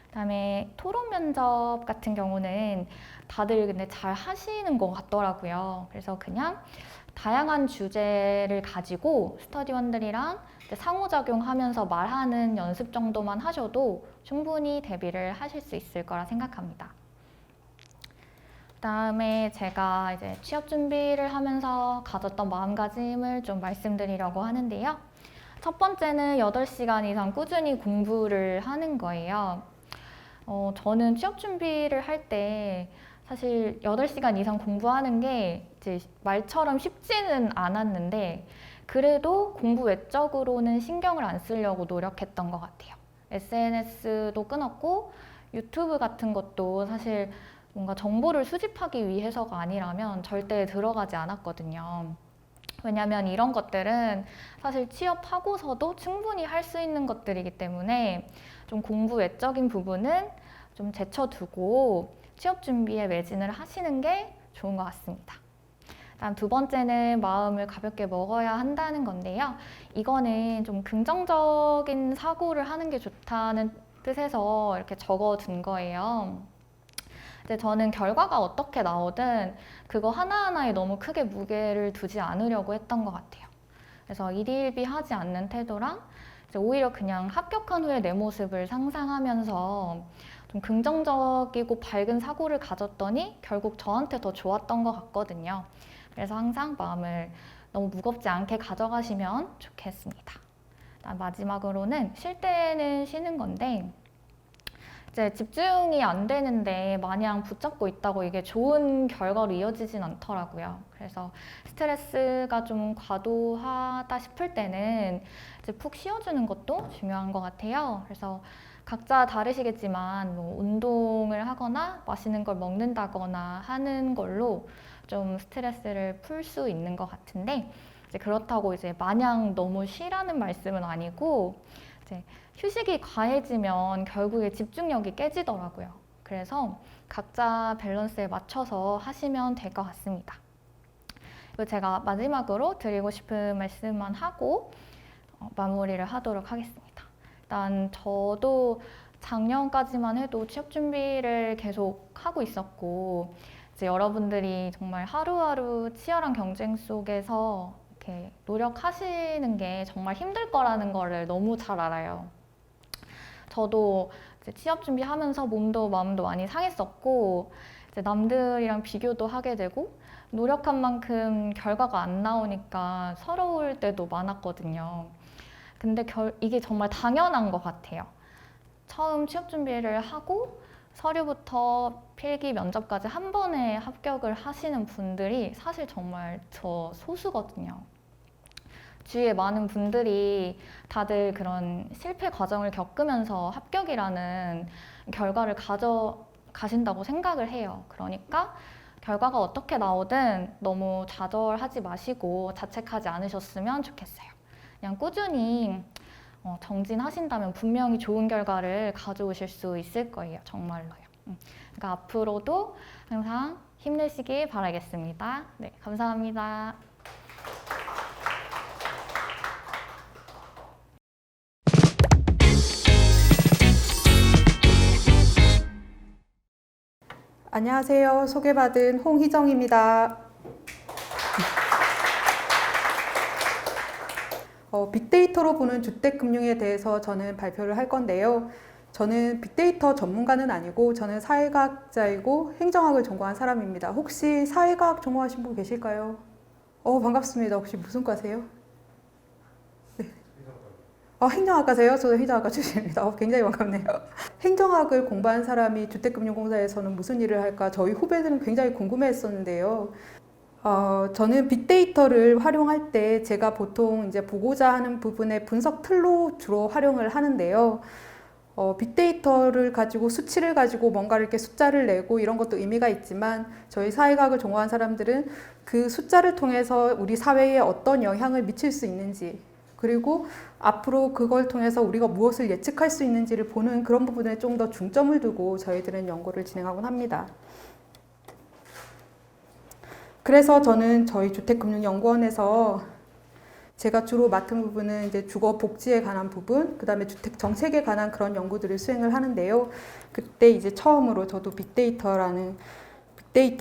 Speaker 3: 그다음에 토론 면접 같은 경우는 다들 근데 잘 하시는 것 같더라고요. 그래서 그냥 다양한 주제를 가지고 스터디원들이랑 상호작용하면서 말하는 연습 정도만 하셔도 충분히 대비를 하실 수 있을 거라 생각합니다. 그다음에 제가 이제 취업 준비를 하면서 가졌던 마음가짐을 좀 말씀드리려고 하는데요. 첫 번째는 8시간 이상 꾸준히 공부를 하는 거예요. 저는 취업 준비를 할 때 사실 8시간 이상 공부하는 게 이제 말처럼 쉽지는 않았는데 그래도 공부 외적으로는 신경을 안 쓰려고 노력했던 것 같아요. SNS도 끊었고 유튜브 같은 것도 사실 뭔가 정보를 수집하기 위해서가 아니라면 절대 들어가지 않았거든요. 왜냐하면 이런 것들은 사실 취업하고서도 충분히 할 수 있는 것들이기 때문에 좀 공부 외적인 부분은 좀 제쳐두고 취업 준비에 매진을 하시는 게 좋은 것 같습니다. 다음 두 번째는 마음을 가볍게 먹어야 한다는 건데요. 이거는 좀 긍정적인 사고를 하는 게 좋다는 뜻에서 이렇게 적어둔 거예요. 이제 저는 결과가 어떻게 나오든 그거 하나하나에 너무 크게 무게를 두지 않으려고 했던 것 같아요. 그래서 일희일비하지 않는 태도랑 이제 오히려 그냥 합격한 후에 내 모습을 상상하면서 좀 긍정적이고 밝은 사고를 가졌더니 결국 저한테 더 좋았던 것 같거든요. 그래서 항상 마음을 너무 무겁지 않게 가져가시면 좋겠습니다. 마지막으로는 쉴 때는 쉬는 건데 이제 집중이 안 되는데 마냥 붙잡고 있다고 이게 좋은 결과로 이어지진 않더라고요. 그래서 스트레스가 좀 과도하다 싶을 때는 이제 푹 쉬어주는 것도 중요한 것 같아요. 그래서 각자 다르시겠지만 뭐 운동을 하거나 맛있는 걸 먹는다거나 하는 걸로 좀 스트레스를 풀 수 있는 것 같은데 이제 그렇다고 이제 마냥 너무 쉬라는 말씀은 아니고 이제 휴식이 과해지면 결국에 집중력이 깨지더라고요. 그래서 각자 밸런스에 맞춰서 하시면 될 것 같습니다. 그리고 제가 마지막으로 드리고 싶은 말씀만 하고 마무리를 하도록 하겠습니다. 일단 저도 작년까지만 해도 취업 준비를 계속 하고 있었고 이제 여러분들이 정말 하루하루 치열한 경쟁 속에서 이렇게 노력하시는 게 정말 힘들 거라는 거를 너무 잘 알아요. 저도 이제 취업 준비하면서 몸도 마음도 많이 상했었고 이제 남들이랑 비교도 하게 되고 노력한 만큼 결과가 안 나오니까 서러울 때도 많았거든요. 근데 이게 정말 당연한 것 같아요. 처음 취업 준비를 하고 서류부터 필기 면접까지 한 번에 합격을 하시는 분들이 사실 정말 저 소수거든요. 주위에 많은 분들이 다들 그런 실패 과정을 겪으면서 합격이라는 결과를 가져가신다고 생각을 해요. 그러니까 결과가 어떻게 나오든 너무 좌절하지 마시고 자책하지 않으셨으면 좋겠어요. 그냥 꾸준히 정진하신다면 분명히 좋은 결과를 가져오실 수 있을 거예요. 정말로요. 그러니까 앞으로도 항상 힘내시길 바라겠습니다. 네, 감사합니다.
Speaker 4: 안녕하세요. 소개받은 홍희정입니다. 빅데이터로 보는 주택금융에 대해서 저는 발표를 할 건데요. 저는 빅데이터 전문가는 아니고 저는 사회과학자이고 행정학을 전공한 사람입니다. 혹시 사회과학 전공하신 분 계실까요? 반갑습니다. 혹시 무슨 과세요? 네. 행정학과세요? 저도 행정학과 출신입니다. 굉장히 반갑네요. 행정학을 공부한 사람이 주택금융공사에서는 무슨 일을 할까 저희 후배들은 굉장히 궁금해했었는데요. 저는 빅데이터를 활용할 때 제가 보통 이제 보고자 하는 부분의 분석 틀로 주로 활용을 하는데요. 빅데이터를 가지고 수치를 가지고 뭔가를 이렇게 숫자를 내고 이런 것도 의미가 있지만 저희 사회과학을 전공한 사람들은 그 숫자를 통해서 우리 사회에 어떤 영향을 미칠 수 있는지 그리고 앞으로 그걸 통해서 우리가 무엇을 예측할 수 있는지를 보는 그런 부분에 좀 더 중점을 두고 저희들은 연구를 진행하곤 합니다. 그래서 저는 저희 주택금융연구원에서 제가 주로 맡은 부분은 이제 주거 복지에 관한 부분, 그 다음에 주택 정책에 관한 그런 연구들을 수행을 하는데요. 그때 이제 처음으로 저도 빅데이터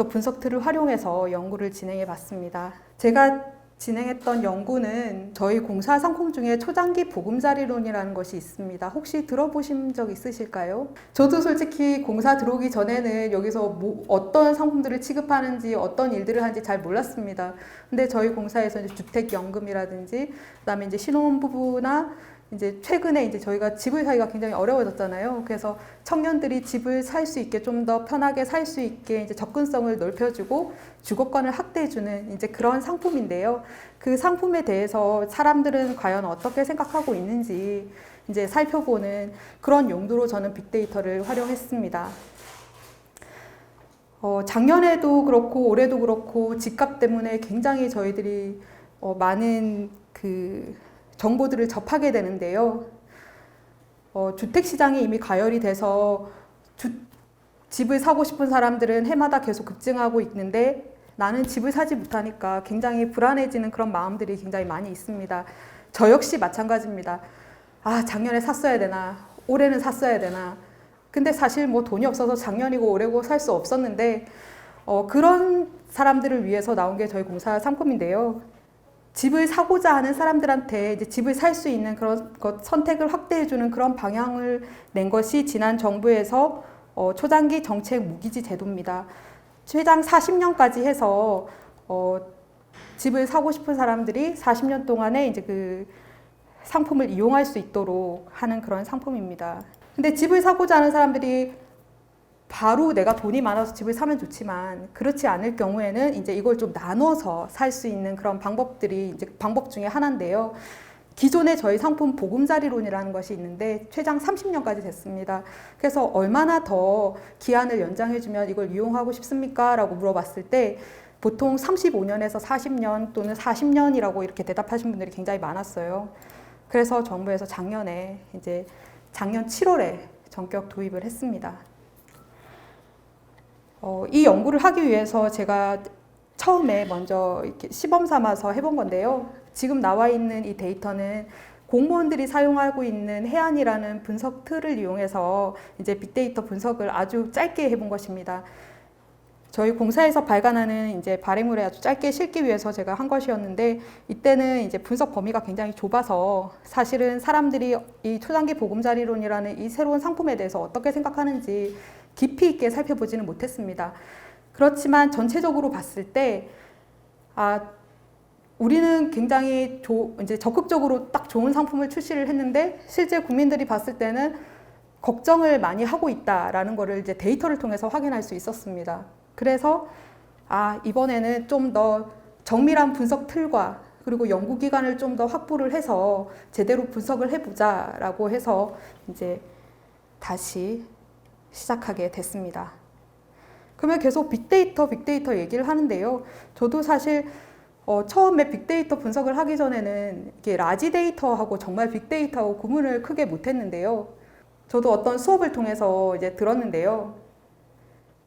Speaker 4: 분석 툴을 활용해서 연구를 진행해 봤습니다. 제가 진행했던 연구는 저희 공사 상품 중에 초장기 보금자리론이라는 것이 있습니다. 혹시 들어보신 적 있으실까요? 저도 솔직히 공사 들어오기 전에는 여기서 어떤 상품들을 취급하는지 어떤 일들을 하는지 잘 몰랐습니다. 근데 저희 공사에서 이제 주택연금이라든지 그다음에 이제 신혼부부나 이제 최근에 이제 저희가 집을 사기가 굉장히 어려워졌잖아요. 그래서 청년들이 집을 살 수 있게 좀 더 편하게 살 수 있게 이제 접근성을 넓혀주고 주거권을 확대해주는 이제 그런 상품인데요. 그 상품에 대해서 사람들은 과연 어떻게 생각하고 있는지 이제 살펴보는 그런 용도로 저는 빅데이터를 활용했습니다. 작년에도 그렇고 올해도 그렇고 집값 때문에 굉장히 저희들이 많은 정보들을 접하게 되는데요. 주택시장이 이미 가열이 돼서 집을 사고 싶은 사람들은 해마다 계속 급증하고 있는데 나는 집을 사지 못하니까 굉장히 불안해지는 그런 마음들이 굉장히 많이 있습니다. 저 역시 마찬가지입니다. 작년에 샀어야 되나, 올해는 샀어야 되나. 근데 사실 뭐 돈이 없어서 작년이고 올해고 살 수 없었는데 그런 사람들을 위해서 나온 게 저희 공사 상품인데요. 집을 사고자 하는 사람들한테 이제 집을 살 수 있는 그런 선택을 확대해주는 그런 방향을 낸 것이 지난 정부에서 초장기 정책 무기지 제도입니다. 최장 40년까지 해서 집을 사고 싶은 사람들이 40년 동안에 이제 그 상품을 이용할 수 있도록 하는 그런 상품입니다. 근데 집을 사고자 하는 사람들이 바로 내가 돈이 많아서 집을 사면 좋지만 그렇지 않을 경우에는 이제 이걸 좀 나눠서 살 수 있는 그런 방법들이 이제 방법 중에 하나인데요. 기존에 저희 상품 보금자리론이라는 것이 있는데 최장 30년까지 됐습니다. 그래서 얼마나 더 기한을 연장해주면 이걸 이용하고 싶습니까? 라고 물어봤을 때 보통 35년에서 40년 또는 40년이라고 이렇게 대답하신 분들이 굉장히 많았어요. 그래서 정부에서 작년 7월에 전격 도입을 했습니다. 이 연구를 하기 위해서 제가 처음에 먼저 이렇게 시범 삼아서 해본 건데요. 지금 나와 있는 이 데이터는 공무원들이 사용하고 있는 해안이라는 분석 틀을 이용해서 이제 빅데이터 분석을 아주 짧게 해본 것입니다. 저희 공사에서 발간하는 이제 발행물에 아주 짧게 실기 위해서 제가 한 것이었는데 이때는 이제 분석 범위가 굉장히 좁아서 사실은 사람들이 이 초단기 보금자리론이라는 이 새로운 상품에 대해서 어떻게 생각하는지 깊이 있게 살펴보지는 못했습니다. 그렇지만 전체적으로 봤을 때 우리는 굉장히 이제 적극적으로 딱 좋은 상품을 출시를 했는데 실제 국민들이 봤을 때는 걱정을 많이 하고 있다라는 거를 이제 데이터를 통해서 확인할 수 있었습니다. 그래서 이번에는 좀 더 정밀한 분석 틀과 그리고 연구기관을 좀 더 확보를 해서 제대로 분석을 해보자라고 해서 이제 다시 시작하게 됐습니다. 그러면 계속 빅데이터 얘기를 하는데요. 저도 사실 처음에 빅데이터 분석을 하기 전에는 이게 라지 데이터하고 정말 빅데이터하고 구분을 크게 못했는데요. 저도 어떤 수업을 통해서 이제 들었는데요.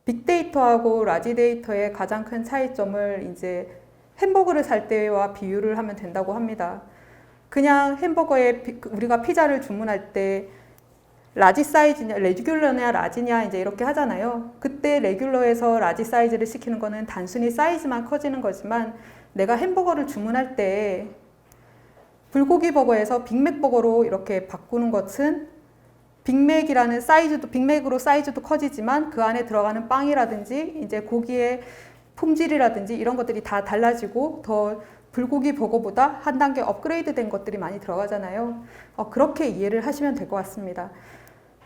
Speaker 4: 빅데이터하고 라지 데이터의 가장 큰 차이점을 이제 햄버거를 살 때와 비유를 하면 된다고 합니다. 그냥 햄버거에 우리가 피자를 주문할 때 라지 사이즈냐, 레귤러냐, 라지냐 이제 이렇게 하잖아요. 그때 레귤러에서 라지 사이즈를 시키는 거는 단순히 사이즈만 커지는 거지만 내가 햄버거를 주문할 때 불고기 버거에서 빅맥 버거로 이렇게 바꾸는 것은 빅맥이라는 사이즈도 빅맥으로 사이즈도 커지지만 그 안에 들어가는 빵이라든지 이제 고기의 품질이라든지 이런 것들이 다 달라지고 더 불고기 버거보다 한 단계 업그레이드 된 것들이 많이 들어가잖아요. 그렇게 이해를 하시면 될 것 같습니다.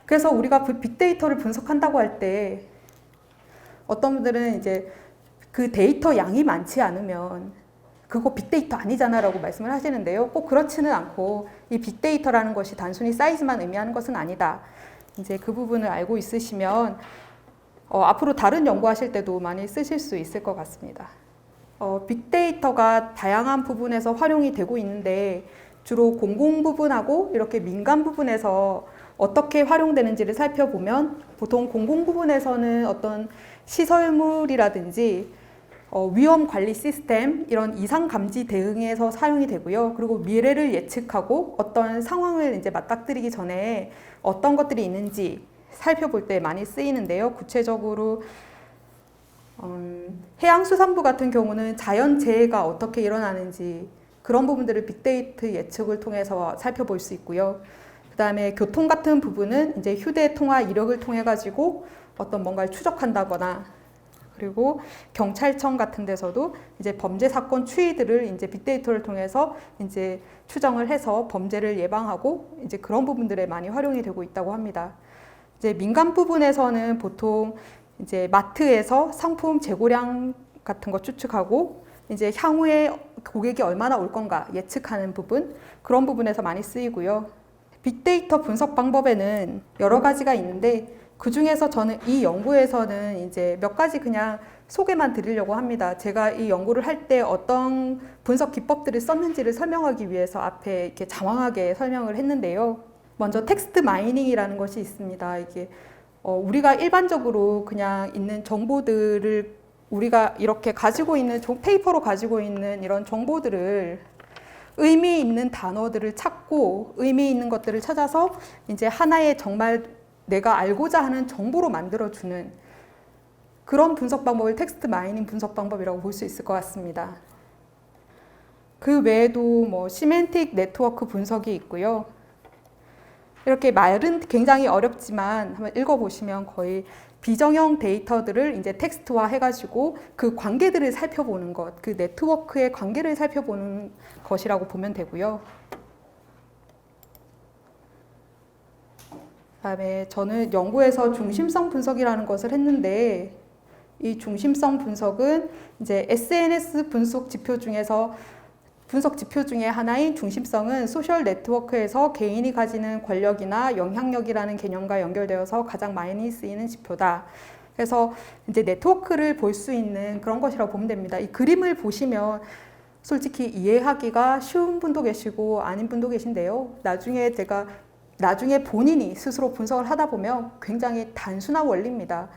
Speaker 4: 그래서 우리가 빅데이터를 분석한다고 할 때 어떤 분들은 이제 그 데이터 양이 많지 않으면 그거 빅데이터 아니잖아 라고 말씀을 하시는데요. 꼭 그렇지는 않고 이 빅데이터라는 것이 단순히 사이즈만 의미하는 것은 아니다. 이제 그 부분을 알고 있으시면 앞으로 다른 연구하실 때도 많이 쓰실 수 있을 것 같습니다. 빅데이터가 다양한 부분에서 활용이 되고 있는데 주로 공공 부분하고 이렇게 민간 부분에서 어떻게 활용되는지를 살펴보면 보통 공공 부분에서는 어떤 시설물이라든지 위험 관리 시스템 이런 이상 감지 대응에서 사용이 되고요. 그리고 미래를 예측하고 어떤 상황을 이제 맞닥뜨리기 전에 어떤 것들이 있는지 살펴볼 때 많이 쓰이는데요. 구체적으로 해양수산부 같은 경우는 자연재해가 어떻게 일어나는지 그런 부분들을 빅데이터 예측을 통해서 살펴볼 수 있고요. 그 다음에 교통 같은 부분은 이제 휴대통화 이력을 통해 가지고 어떤 뭔가를 추적한다거나 그리고 경찰청 같은 데서도 이제 범죄 사건 추이들을 이제 빅데이터를 통해서 이제 추정을 해서 범죄를 예방하고 이제 그런 부분들에 많이 활용이 되고 있다고 합니다. 이제 민간 부분에서는 보통 이제 마트에서 상품 재고량 같은 거 추측하고 이제 향후에 고객이 얼마나 올 건가 예측하는 부분 그런 부분에서 많이 쓰이고요. 빅데이터 분석 방법에는 여러 가지가 있는데 그 중에서 저는 이 연구에서는 이제 몇 가지 그냥 소개만 드리려고 합니다. 제가 이 연구를 할 때 어떤 분석 기법들을 썼는지를 설명하기 위해서 앞에 이렇게 장황하게 설명을 했는데요. 먼저 텍스트 마이닝이라는 것이 있습니다. 이게 우리가 일반적으로 그냥 있는 정보들을 우리가 이렇게 가지고 있는 페이퍼로 가지고 있는 이런 정보들을 의미 있는 단어들을 찾고 의미 있는 것들을 찾아서 이제 하나의 정말 내가 알고자 하는 정보로 만들어주는 그런 분석 방법을 텍스트 마이닝 분석 방법이라고 볼 수 있을 것 같습니다. 그 외에도 뭐 시멘틱 네트워크 분석이 있고요. 이렇게 말은 굉장히 어렵지만 한번 읽어보시면 거의 비정형 데이터들을 이제 텍스트화 해가지고 그 관계들을 살펴보는 것, 그 네트워크의 관계를 살펴보는 것이라고 보면 되고요. 그다음에 저는 연구에서 중심성 분석이라는 것을 했는데 이 중심성 분석은 이제 SNS 분석 지표 중에 하나인 중심성은 소셜 네트워크에서 개인이 가지는 권력이나 영향력이라는 개념과 연결되어서 가장 많이 쓰이는 지표다. 그래서 이제 네트워크를 볼 수 있는 그런 것이라고 보면 됩니다. 이 그림을 보시면 솔직히 이해하기가 쉬운 분도 계시고 아닌 분도 계신데요. 나중에 본인이 스스로 분석을 하다 보면 굉장히 단순한 원리입니다.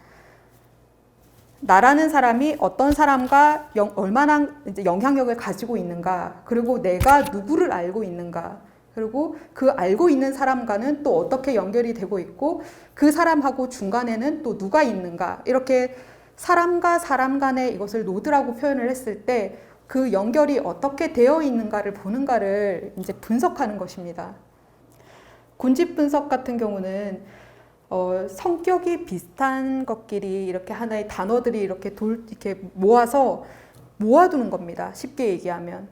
Speaker 4: 나라는 사람이 어떤 사람과 얼마나 이제 영향력을 가지고 있는가, 그리고 내가 누구를 알고 있는가, 그리고 그 알고 있는 사람과는 또 어떻게 연결이 되고 있고 그 사람하고 중간에는 또 누가 있는가, 이렇게 사람과 사람 간에 이것을 노드라고 표현을 했을 때 그 연결이 어떻게 되어 있는가를 보는가를 이제 분석하는 것입니다. 군집 분석 같은 경우는 성격이 비슷한 것끼리 이렇게 하나의 단어들이 이렇게 모아서 모아두는 겁니다. 쉽게 얘기하면.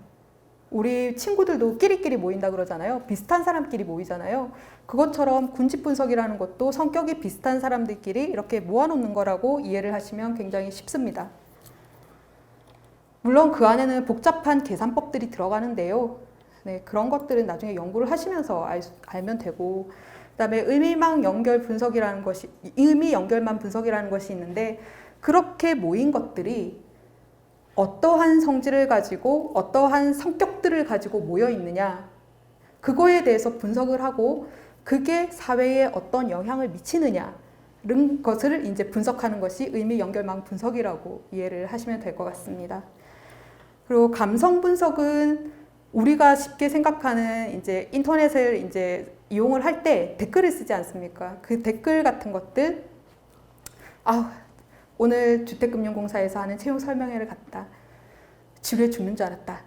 Speaker 4: 우리 친구들도 끼리끼리 모인다 그러잖아요. 비슷한 사람끼리 모이잖아요. 그것처럼 군집 분석이라는 것도 성격이 비슷한 사람들끼리 이렇게 모아놓는 거라고 이해를 하시면 굉장히 쉽습니다. 물론 그 안에는 복잡한 계산법들이 들어가는데요. 네, 그런 것들은 나중에 연구를 하시면서 알면 되고, 그다음에 의미 연결만 분석이라는 것이 있는데, 그렇게 모인 것들이 어떠한 성질을 가지고 어떠한 성격들을 가지고 모여 있느냐, 그거에 대해서 분석을 하고 그게 사회에 어떤 영향을 미치느냐는 것을 이제 분석하는 것이 의미 연결망 분석이라고 이해를 하시면 될 것 같습니다. 그리고 감성 분석은 우리가 쉽게 생각하는 이제 인터넷을 이제 이용을 할 때 댓글을 쓰지 않습니까? 그 댓글 같은 것들, 오늘 주택금융공사에서 하는 채용 설명회를 갔다. 지루해 죽는 줄 알았다.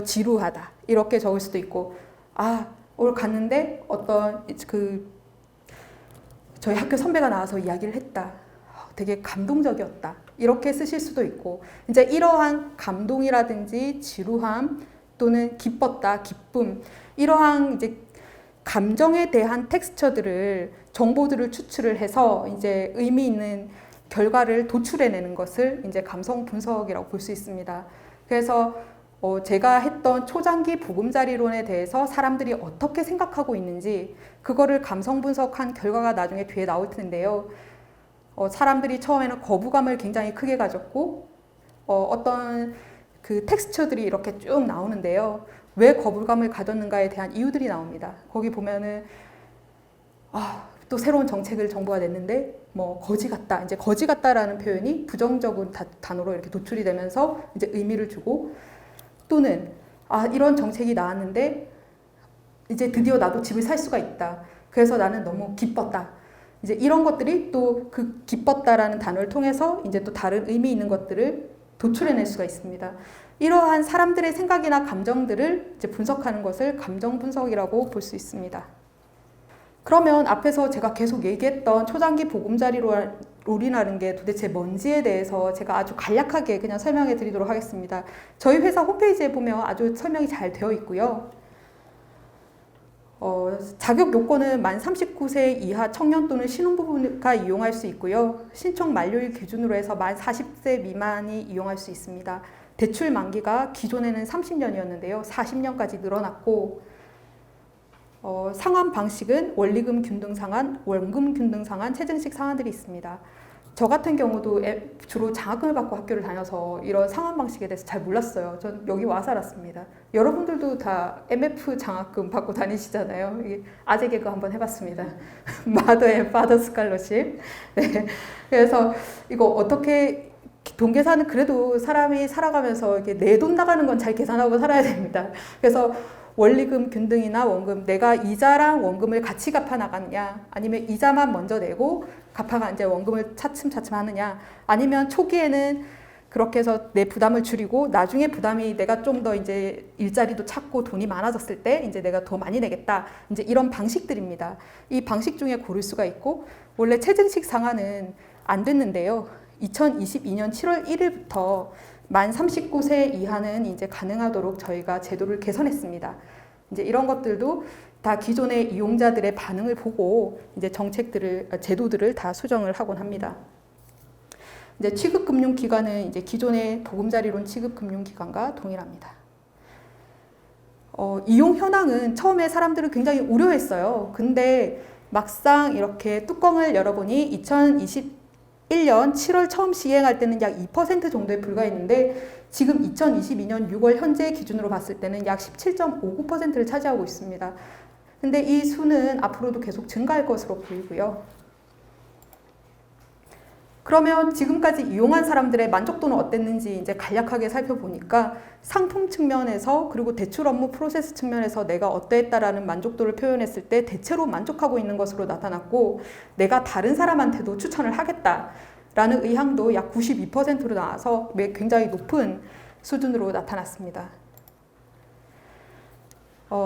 Speaker 4: 지루하다. 이렇게 적을 수도 있고, 오늘 갔는데 어떤 저희 학교 선배가 나와서 이야기를 했다. 되게 감동적이었다. 이렇게 쓰실 수도 있고, 이제 이러한 감동이라든지 지루함 또는 기뻤다, 기쁨, 이러한 이제 감정에 대한 텍스처들을, 정보들을 추출을 해서 이제 의미 있는 결과를 도출해내는 것을 이제 감성 분석이라고 볼 수 있습니다. 그래서 제가 했던 초장기 보금자리론에 대해서 사람들이 어떻게 생각하고 있는지 그거를 감성 분석한 결과가 나중에 뒤에 나올 텐데요. 사람들이 처음에는 거부감을 굉장히 크게 가졌고 어떤 그 텍스처들이 이렇게 쭉 나오는데요. 왜 거부감을 가졌는가에 대한 이유들이 나옵니다. 거기 보면은 또 새로운 정책을 정부가 냈는데 거지 같다. 이제 거지 같다라는 표현이 부정적인 단어로 이렇게 도출이 되면서 이제 의미를 주고, 또는 이런 정책이 나왔는데 이제 드디어 나도 집을 살 수가 있다. 그래서 나는 너무 기뻤다. 이제 이런 것들이 또 그 기뻤다라는 단어를 통해서 이제 또 다른 의미 있는 것들을 도출해낼 수가 있습니다. 이러한 사람들의 생각이나 감정들을 이제 분석하는 것을 감정 분석이라고 볼 수 있습니다. 그러면 앞에서 제가 계속 얘기했던 초장기 보금자리론이라는 게 도대체 뭔지에 대해서 제가 아주 간략하게 그냥 설명해 드리도록 하겠습니다. 저희 회사 홈페이지에 보면 아주 설명이 잘 되어 있고요. 자격 요건은 만 39세 이하 청년 또는 신혼부부가 이용할 수 있고요. 신청 만료일 기준으로 해서 만 40세 미만이 이용할 수 있습니다. 대출 만기가 기존에는 30년이었는데요. 40년까지 늘어났고, 상환 방식은 원리금 균등 상환, 원금 균등 상환, 체증식 상환들이 있습니다. 저 같은 경우도 주로 장학금을 받고 학교를 다녀서 이런 상환 방식에 대해서 잘 몰랐어요. 전 여기 와서 알았습니다. 여러분들도 다 MF 장학금 받고 다니시잖아요. 아재 개그 한번 해봤습니다. Mother and Father Scholarship. 네. 그래서 이거 어떻게 돈 계산은 그래도 사람이 살아가면서 내 돈 나가는 건 잘 계산하고 살아야 됩니다. 그래서 원리금 균등이나 원금, 내가 이자랑 원금을 같이 갚아 나가느냐, 아니면 이자만 먼저 내고 갚아가 이제 원금을 차츰차츰 하느냐, 아니면 초기에는 그렇게 해서 내 부담을 줄이고 나중에 부담이 내가 좀 더 이제 일자리도 찾고 돈이 많아졌을 때 이제 내가 더 많이 내겠다. 이제 이런 방식들입니다. 이 방식 중에 고를 수가 있고, 원래 체증식 상환은 안 됐는데요. 2022년 7월 1일부터 만 39세 이하는 이제 가능하도록 저희가 제도를 개선했습니다. 이제 이런 것들도 다 기존의 이용자들의 반응을 보고 이제 제도들을 다 수정을 하곤 합니다. 이제 취급금융기관은 이제 기존의 보금자리론 취급금융기관과 동일합니다. 이용 현황은 처음에 사람들은 굉장히 우려했어요. 근데 막상 이렇게 뚜껑을 열어보니 2021년 7월 처음 시행할 때는 약 2% 정도에 불과했는데 지금 2022년 6월 현재 기준으로 봤을 때는 약 17.59%를 차지하고 있습니다. 근데 이 수는 앞으로도 계속 증가할 것으로 보이고요. 그러면 지금까지 이용한 사람들의 만족도는 어땠는지 이제 간략하게 살펴보니까 상품 측면에서 그리고 대출 업무 프로세스 측면에서 내가 어떠했다라는 만족도를 표현했을 때 대체로 만족하고 있는 것으로 나타났고 내가 다른 사람한테도 추천을 하겠다라는 의향도 약 92%로 나와서 굉장히 높은 수준으로 나타났습니다.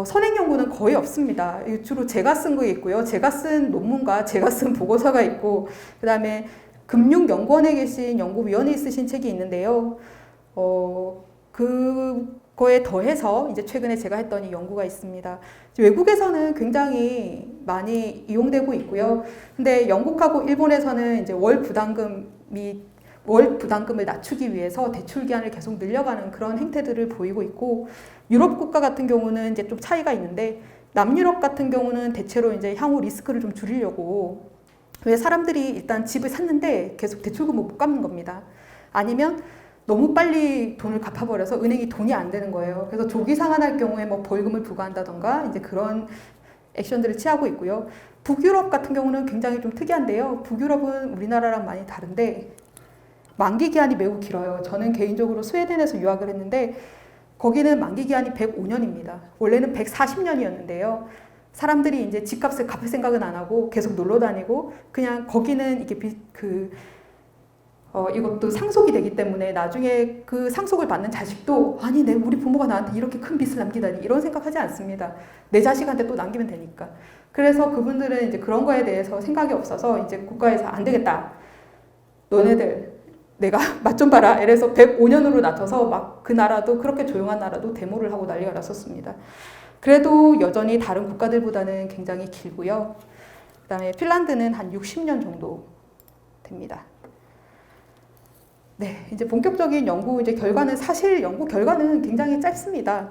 Speaker 4: 선행 연구는 거의 없습니다. 주로 제가 쓴 거 있고요. 제가 쓴 논문과 제가 쓴 보고서가 있고 그 다음에 금융연구원에 계신 연구위원이 쓰신 책이 있는데요. 그거에 더해서 이제 최근에 제가 했던 이 연구가 있습니다. 외국에서는 굉장히 많이 이용되고 있고요. 근데 영국하고 일본에서는 이제 월 부담금을 낮추기 위해서 대출 기한을 계속 늘려가는 그런 행태들을 보이고 있고, 유럽 국가 같은 경우는 이제 좀 차이가 있는데, 남유럽 같은 경우는 대체로 이제 향후 리스크를 좀 줄이려고, 왜 사람들이 일단 집을 샀는데 계속 대출금을 못 갚는 겁니다. 아니면 너무 빨리 돈을 갚아버려서 은행이 돈이 안 되는 거예요. 그래서 조기 상환할 경우에 뭐 벌금을 부과한다던가 이제 그런 액션들을 취하고 있고요. 북유럽 같은 경우는 굉장히 좀 특이한데요. 북유럽은 우리나라랑 많이 다른데 만기 기한이 매우 길어요. 저는 개인적으로 스웨덴에서 유학을 했는데 거기는 만기 기한이 105년입니다. 원래는 140년이었는데요. 사람들이 이제 집값을 갚을 생각은 안 하고 계속 놀러 다니고 그냥 거기는 이게 이것도 상속이 되기 때문에 나중에 그 상속을 받는 자식도 아니 우리 부모가 나한테 이렇게 큰 빚을 남기다니 이런 생각하지 않습니다. 내 자식한테 또 남기면 되니까. 그래서 그분들은 이제 그런 거에 대해서 생각이 없어서 이제 국가에서 안 되겠다. 너네들 내가 맛 좀 봐라. 이래서 105년으로 낮춰서 막 그 나라도 그렇게 조용한 나라도 데모를 하고 난리가 났었습니다. 그래도 여전히 다른 국가들보다는 굉장히 길고요. 그 다음에 핀란드는 한 60년 정도 됩니다. 네, 이제 본격적인 연구 결과는 사실 연구 결과는 굉장히 짧습니다.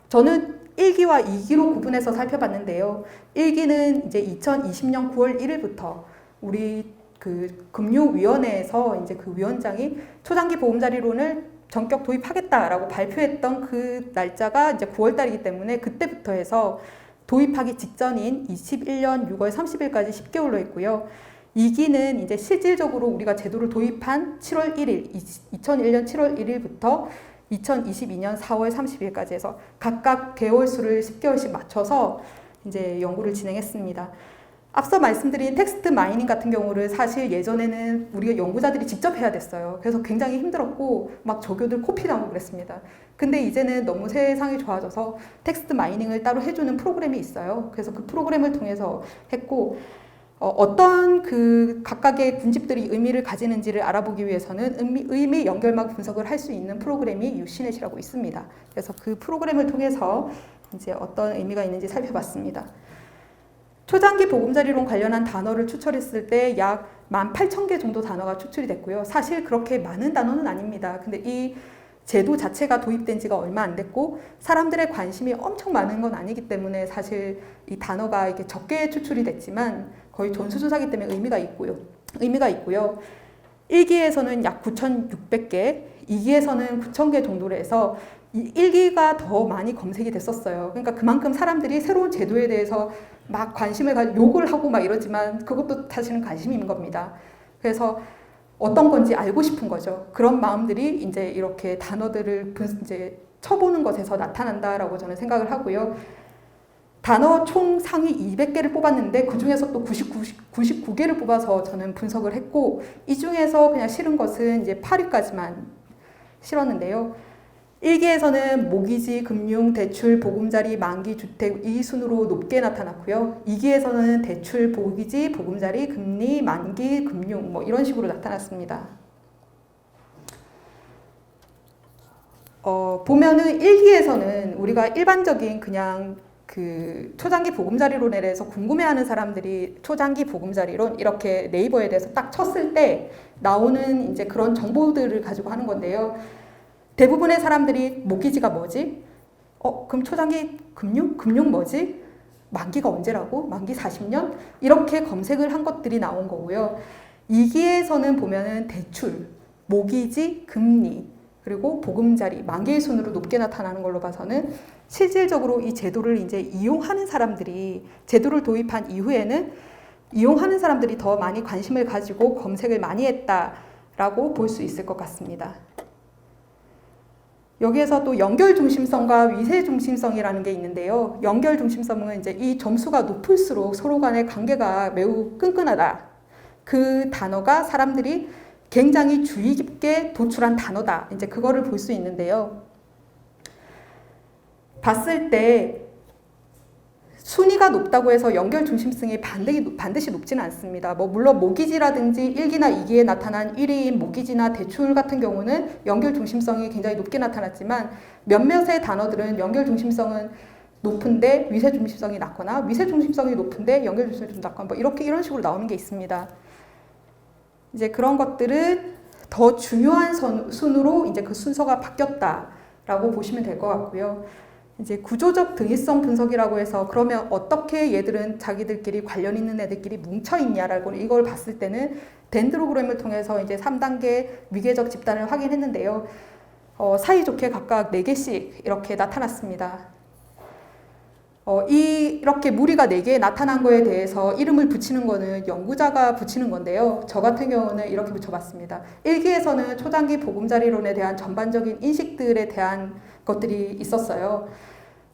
Speaker 4: 저는 1기와 2기로 구분해서 살펴봤는데요. 1기는 이제 2020년 9월 1일부터 우리 그 금융위원회에서 이제 그 위원장이 초장기 보금자리론을 전격 도입하겠다라고 발표했던 그 날짜가 이제 9월 달이기 때문에 그때부터 해서 도입하기 직전인 21년 6월 30일까지 10개월로 했고요. 2기는 이제 실질적으로 우리가 제도를 도입한 7월 1일, 2001년 7월 1일부터 2022년 4월 30일까지 해서 각각 개월 수를 10개월씩 맞춰서 이제 연구를 진행했습니다. 앞서 말씀드린 텍스트 마이닝 같은 경우를 사실 예전에는 우리가 연구자들이 직접 해야 됐어요. 그래서 굉장히 힘들었고 막 조교들 코피 나오고 그랬습니다. 근데 이제는 너무 세상이 좋아져서 텍스트 마이닝을 따로 해주는 프로그램이 있어요. 그래서 그 프로그램을 통해서 했고 어떤 그 각각의 군집들이 의미를 가지는지를 알아보기 위해서는 의미 연결막 분석을 할 수 있는 프로그램이 유시넷이라고 있습니다. 그래서 그 프로그램을 통해서 이제 어떤 의미가 있는지 살펴봤습니다. 초장기 보금자리론 관련한 단어를 추출했을 때 약 18,000개 정도 단어가 추출이 됐고요. 사실 그렇게 많은 단어는 아닙니다. 근데 이 제도 자체가 도입된 지가 얼마 안 됐고 사람들의 관심이 엄청 많은 건 아니기 때문에 사실 이 단어가 이렇게 적게 추출이 됐지만 거의 전수조사기 때문에 의미가 있고요. 1기에서는 약 9,600개, 2기에서는 9,000개 정도로 해서 1기가 더 많이 검색이 됐었어요. 그러니까 그만큼 사람들이 새로운 제도에 대해서 막 관심을 가지고 욕을 하고 막 이러지만 그것도 사실은 관심이 있는 겁니다. 그래서 어떤 건지 알고 싶은 거죠. 그런 마음들이 이제 이렇게 단어들을 이제 쳐보는 것에서 나타난다라고 저는 생각을 하고요. 단어 총 상위 200개를 뽑았는데 그 중에서 또 99개를 뽑아서 저는 분석을 했고 이 중에서 그냥 실은 것은 이제 8위까지만 실었는데요. 1기에서는 모기지, 금융, 대출, 보금자리, 만기, 주택 이 순으로 높게 나타났고요. 2기에서는 대출, 모기지, 보금자리, 금리, 만기, 금융 뭐 이런 식으로 나타났습니다. 보면은 1기에서는 우리가 일반적인 그냥 그 초장기 보금자리론에 대해서 궁금해하는 사람들이 초장기 보금자리론 이렇게 네이버에 대해서 딱 쳤을 때 나오는 이제 그런 정보들을 가지고 하는 건데요. 대부분의 사람들이 모기지가 뭐지? 그럼 초장기 금융? 금융 뭐지? 만기가 언제라고? 만기 40년? 이렇게 검색을 한 것들이 나온 거고요. 2기에서는 보면은 대출, 모기지, 금리, 그리고 보금자리, 만기의 순으로 높게 나타나는 걸로 봐서는 실질적으로 이 제도를 이제 이용하는 사람들이 제도를 도입한 이후에는 이용하는 사람들이 더 많이 관심을 가지고 검색을 많이 했다라고 볼 수 있을 것 같습니다. 여기에서 또 연결 중심성과 위세 중심성이라는 게 있는데요. 연결 중심성은 이제 이 점수가 높을수록 서로 간의 관계가 매우 끈끈하다. 그 단어가 사람들이 굉장히 주의 깊게 도출한 단어다. 이제 그거를 볼 수 있는데요. 봤을 때 순위가 높다고 해서 연결 중심성이 반드시 높지는 않습니다. 물론 모기지라든지 1기나 2기에 나타난 1위인 모기지나 대출 같은 경우는 연결 중심성이 굉장히 높게 나타났지만 몇몇의 단어들은 연결 중심성은 높은데 위세 중심성이 낮거나 위세 중심성이 높은데 연결 중심성이 좀 낮거나 이런 식으로 나오는 게 있습니다. 이제 그런 것들은 더 중요한 순으로 이제 그 순서가 바뀌었다라고 보시면 될 것 같고요. 이제 구조적 등위성 분석이라고 해서 그러면 어떻게 얘들은 자기들끼리 관련 있는 애들끼리 뭉쳐 있냐라고 이걸 봤을 때는 덴드로그램을 통해서 이제 3단계 위계적 집단을 확인했는데요. 사이좋게 각각 4개씩 이렇게 나타났습니다. 이렇게 무리가 4개 나타난 거에 대해서 이름을 붙이는 거는 연구자가 붙이는 건데요. 저 같은 경우는 이렇게 붙여봤습니다. 1기에서는 초장기 보금자리론에 대한 전반적인 인식들에 대한 것들이 있었어요.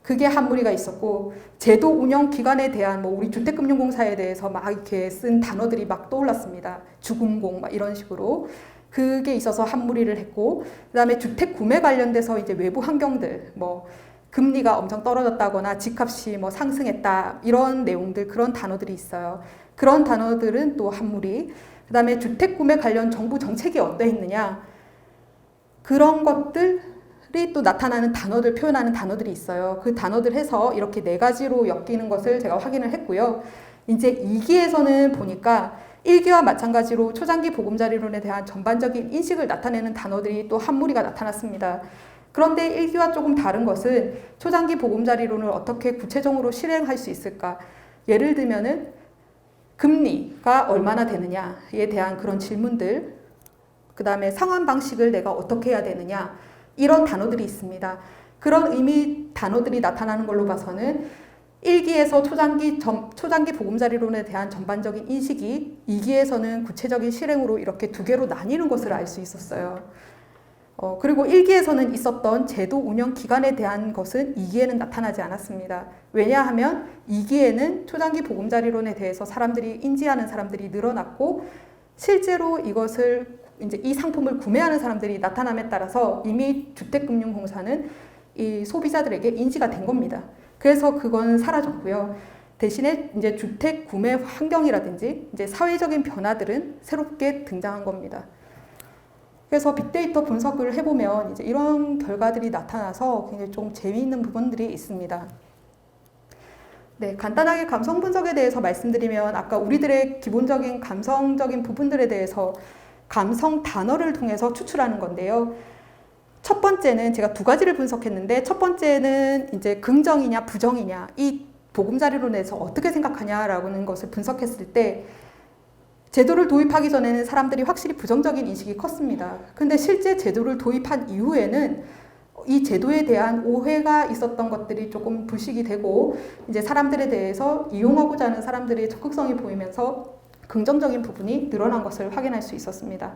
Speaker 4: 그게 한 무리가 있었고, 제도 운영 기관에 대한 우리 주택금융공사에 대해서 막 이렇게 쓴 단어들이 막 떠올랐습니다. 주금공 막 이런 식으로. 그게 있어서 한 무리를 했고, 그 다음에 주택 구매 관련돼서 이제 외부 환경들, 금리가 엄청 떨어졌다거나 집값이 상승했다 이런 내용들 그런 단어들이 있어요. 그런 단어들은 또 한 무리. 그 다음에 주택 구매 관련 정부 정책이 어떠했느냐 그런 것들이 또 나타나는 단어들 표현하는 단어들이 있어요. 그 단어들 해서 이렇게 4가지로 엮이는 것을 제가 확인을 했고요. 이제 2기에서는 보니까 1기와 마찬가지로 초장기 보금자리론에 대한 전반적인 인식을 나타내는 단어들이 또 한 무리가 나타났습니다. 그런데 1기와 조금 다른 것은 초장기 보금자리론을 어떻게 구체적으로 실행할 수 있을까? 예를 들면은 금리가 얼마나 되느냐에 대한 그런 질문들, 그 다음에 상환 방식을 내가 어떻게 해야 되느냐 이런 단어들이 있습니다. 그런 의미 단어들이 나타나는 걸로 봐서는 1기에서 초장기 보금자리론에 대한 전반적인 인식이 2기에서는 구체적인 실행으로 이렇게 2개로 나뉘는 것을 알 수 있었어요. 그리고 1기에서는 있었던 제도 운영 기관에 대한 것은 2기에는 나타나지 않았습니다. 왜냐하면 2기에는 초장기 보금자리론에 대해서 인지하는 사람들이 늘어났고 실제로 이것을 이제 이 상품을 구매하는 사람들이 나타남에 따라서 이미 주택금융공사는 이 소비자들에게 인지가 된 겁니다. 그래서 그건 사라졌고요. 대신에 이제 주택 구매 환경이라든지 이제 사회적인 변화들은 새롭게 등장한 겁니다. 그래서 빅데이터 분석을 해보면 이제 이런 결과들이 나타나서 굉장히 좀 재미있는 부분들이 있습니다. 네, 간단하게 감성 분석에 대해서 말씀드리면 아까 우리들의 기본적인 감성적인 부분들에 대해서 감성 단어를 통해서 추출하는 건데요. 첫 번째는 제가 2가지를 분석했는데 첫 번째는 이제 긍정이냐 부정이냐 이 보금자리론에서 어떻게 생각하냐라는 것을 분석했을 때 제도를 도입하기 전에는 사람들이 확실히 부정적인 인식이 컸습니다. 근데 실제 제도를 도입한 이후에는 이 제도에 대한 오해가 있었던 것들이 조금 불식이 되고 이제 사람들에 대해서 이용하고자 하는 사람들의 적극성이 보이면서 긍정적인 부분이 늘어난 것을 확인할 수 있었습니다.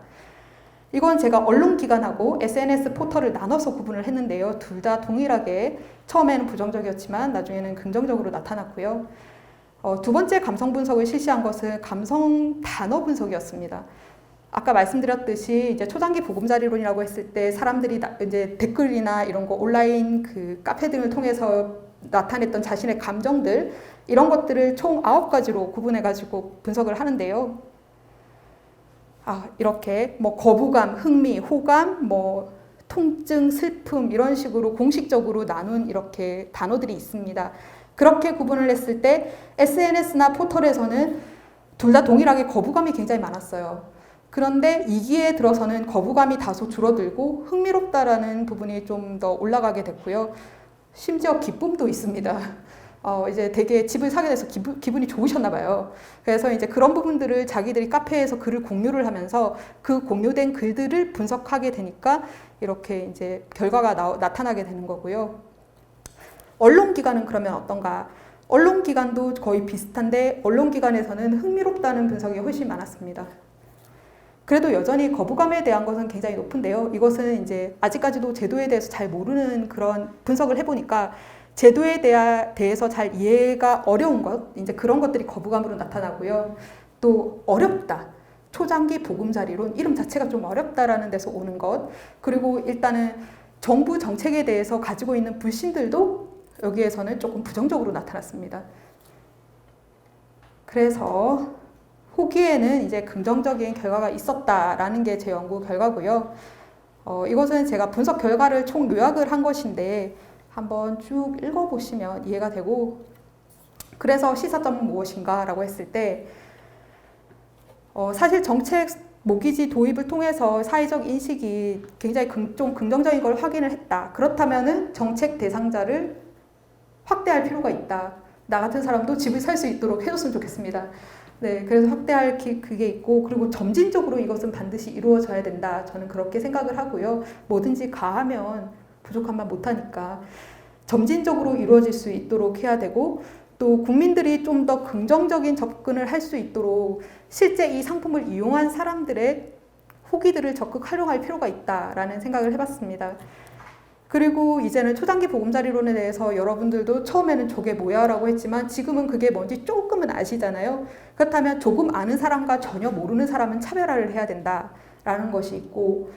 Speaker 4: 이건 제가 언론기관하고 SNS 포털을 나눠서 구분을 했는데요. 둘 다 동일하게 처음에는 부정적이었지만 나중에는 긍정적으로 나타났고요. 2번째 감성 분석을 실시한 것은 감성 단어 분석이었습니다. 아까 말씀드렸듯이 이제 초장기 보금자리론이라고 했을 때 사람들이 이제 댓글이나 이런 거 온라인 그 카페 등을 통해서 나타냈던 자신의 감정들 이런 것들을 총 9가지로 구분해가지고 분석을 하는데요. 이렇게 거부감, 흥미, 호감, 통증, 슬픔 이런 식으로 공식적으로 나눈 이렇게 단어들이 있습니다. 그렇게 구분을 했을 때 SNS나 포털에서는 둘 다 동일하게 거부감이 굉장히 많았어요. 그런데 2기에 들어서는 거부감이 다소 줄어들고 흥미롭다라는 부분이 좀 더 올라가게 됐고요. 심지어 기쁨도 있습니다. 이제 되게 집을 사게 돼서 기분이 좋으셨나 봐요. 그래서 이제 그런 부분들을 자기들이 카페에서 글을 공유를 하면서 그 공유된 글들을 분석하게 되니까 이렇게 이제 결과가 나타나게 되는 거고요. 언론기관은 그러면 어떤가? 언론기관도 거의 비슷한데 언론기관에서는 흥미롭다는 분석이 훨씬 많았습니다. 그래도 여전히 거부감에 대한 것은 굉장히 높은데요. 이것은 이제 아직까지도 제도에 대해서 잘 모르는 그런 분석을 해보니까 제도에 대해서 잘 이해가 어려운 것, 이제 그런 것들이 거부감으로 나타나고요. 또 어렵다. 초장기 보금자리론, 이름 자체가 좀 어렵다라는 데서 오는 것. 그리고 일단은 정부 정책에 대해서 가지고 있는 불신들도 여기에서는 조금 부정적으로 나타났습니다. 그래서 후기에는 이제 긍정적인 결과가 있었다라는 게 제 연구 결과고요. 이것은 제가 분석 결과를 총 요약을 한 것인데 한번 쭉 읽어보시면 이해가 되고, 그래서 시사점은 무엇인가 라고 했을 때 사실 정책 모기지 도입을 통해서 사회적 인식이 굉장히 좀 긍정적인 걸 확인을 했다. 그렇다면은 정책 대상자를 확대할 필요가 있다. 나 같은 사람도 집을 살 수 있도록 해줬으면 좋겠습니다. 네, 그래서 확대할 그게 있고, 그리고 점진적으로 이것은 반드시 이루어져야 된다. 저는 그렇게 생각을 하고요. 뭐든지 가하면 부족하면 못하니까 점진적으로 이루어질 수 있도록 해야 되고, 또 국민들이 좀 더 긍정적인 접근을 할 수 있도록 실제 이 상품을 이용한 사람들의 후기들을 적극 활용할 필요가 있다라는 생각을 해봤습니다. 그리고 이제는 초장기 보금자리론에 대해서 여러분들도 처음에는 저게 뭐야 라고 했지만 지금은 그게 뭔지 조금은 아시잖아요. 그렇다면 조금 아는 사람과 전혀 모르는 사람은 차별화를 해야 된다라는 것이 있고,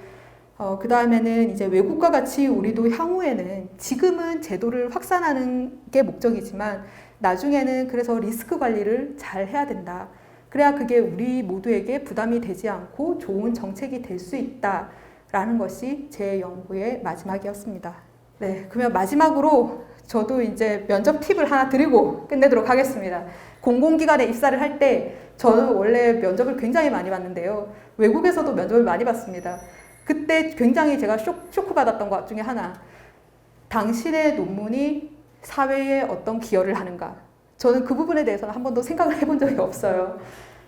Speaker 4: 그 다음에는 이제 외국과 같이 우리도 향후에는 지금은 제도를 확산하는 게 목적이지만 나중에는 그래서 리스크 관리를 잘 해야 된다. 그래야 그게 우리 모두에게 부담이 되지 않고 좋은 정책이 될 수 있다라는 것이 제 연구의 마지막이었습니다. 네, 그러면 마지막으로 저도 이제 면접 팁을 하나 드리고 끝내도록 하겠습니다. 공공기관에 입사를 할 때 저는 원래 면접을 굉장히 많이 봤는데요. 외국에서도 면접을 많이 봤습니다. 그때 굉장히 제가 쇼크 받았던 것 중에 하나, 당신의 논문이 사회에 어떤 기여를 하는가. 저는 그 부분에 대해서는 한 번도 생각을 해본 적이 없어요.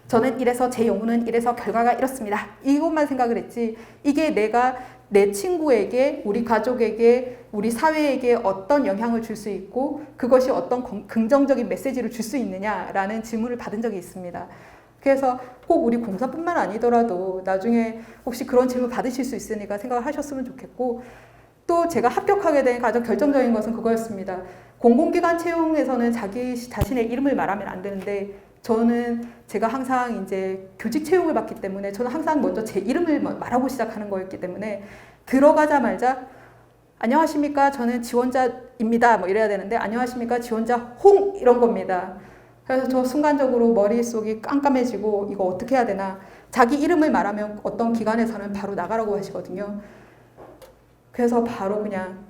Speaker 4: 저는 이래서 제 연구는 이래서 결과가 이렇습니다. 이것만 생각을 했지, 이게 내가 내 친구에게, 우리 가족에게, 우리 사회에게 어떤 영향을 줄 수 있고 그것이 어떤 긍정적인 메시지를 줄 수 있느냐라는 질문을 받은 적이 있습니다. 그래서 꼭 우리 공사뿐만 아니더라도 나중에 혹시 그런 질문 받으실 수 있으니까 생각을 하셨으면 좋겠고, 또 제가 합격하게 된 가장 결정적인 것은 그거였습니다. 공공기관 채용에서는 자기 자신의 이름을 말하면 안 되는데, 저는 제가 항상 이제 교직 채용을 받기 때문에 저는 항상 먼저 제 이름을 말하고 시작하는 거였기 때문에 들어가자마자 안녕하십니까, 저는 지원자입니다 뭐 이래야 되는데 안녕하십니까, 지원자 홍 이런 겁니다. 그래서 저 순간적으로 머릿속이 깜깜해지고 이거 어떻게 해야 되나. 자기 이름을 말하면 어떤 기관에서는 바로 나가라고 하시거든요. 그래서 바로 그냥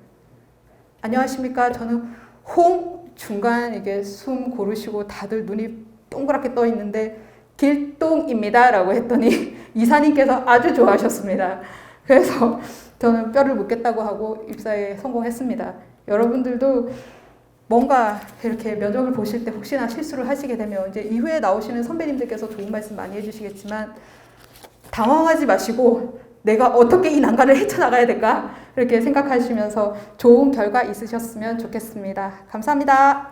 Speaker 4: 안녕하십니까, 저는 홍, 중간 이게 숨 고르시고 다들 눈이 동그랗게 떠 있는데 길동입니다 라고 했더니 이사님께서 아주 좋아하셨습니다. 그래서 저는 뼈를 묻겠다고 하고 입사에 성공했습니다. 여러분들도 뭔가 이렇게 면접을 보실 때 혹시나 실수를 하시게 되면 이제 이후에 나오시는 선배님들께서 좋은 말씀 많이 해주시겠지만 당황하지 마시고 내가 어떻게 이 난관을 헤쳐나가야 될까 이렇게 생각하시면서 좋은 결과 있으셨으면 좋겠습니다. 감사합니다.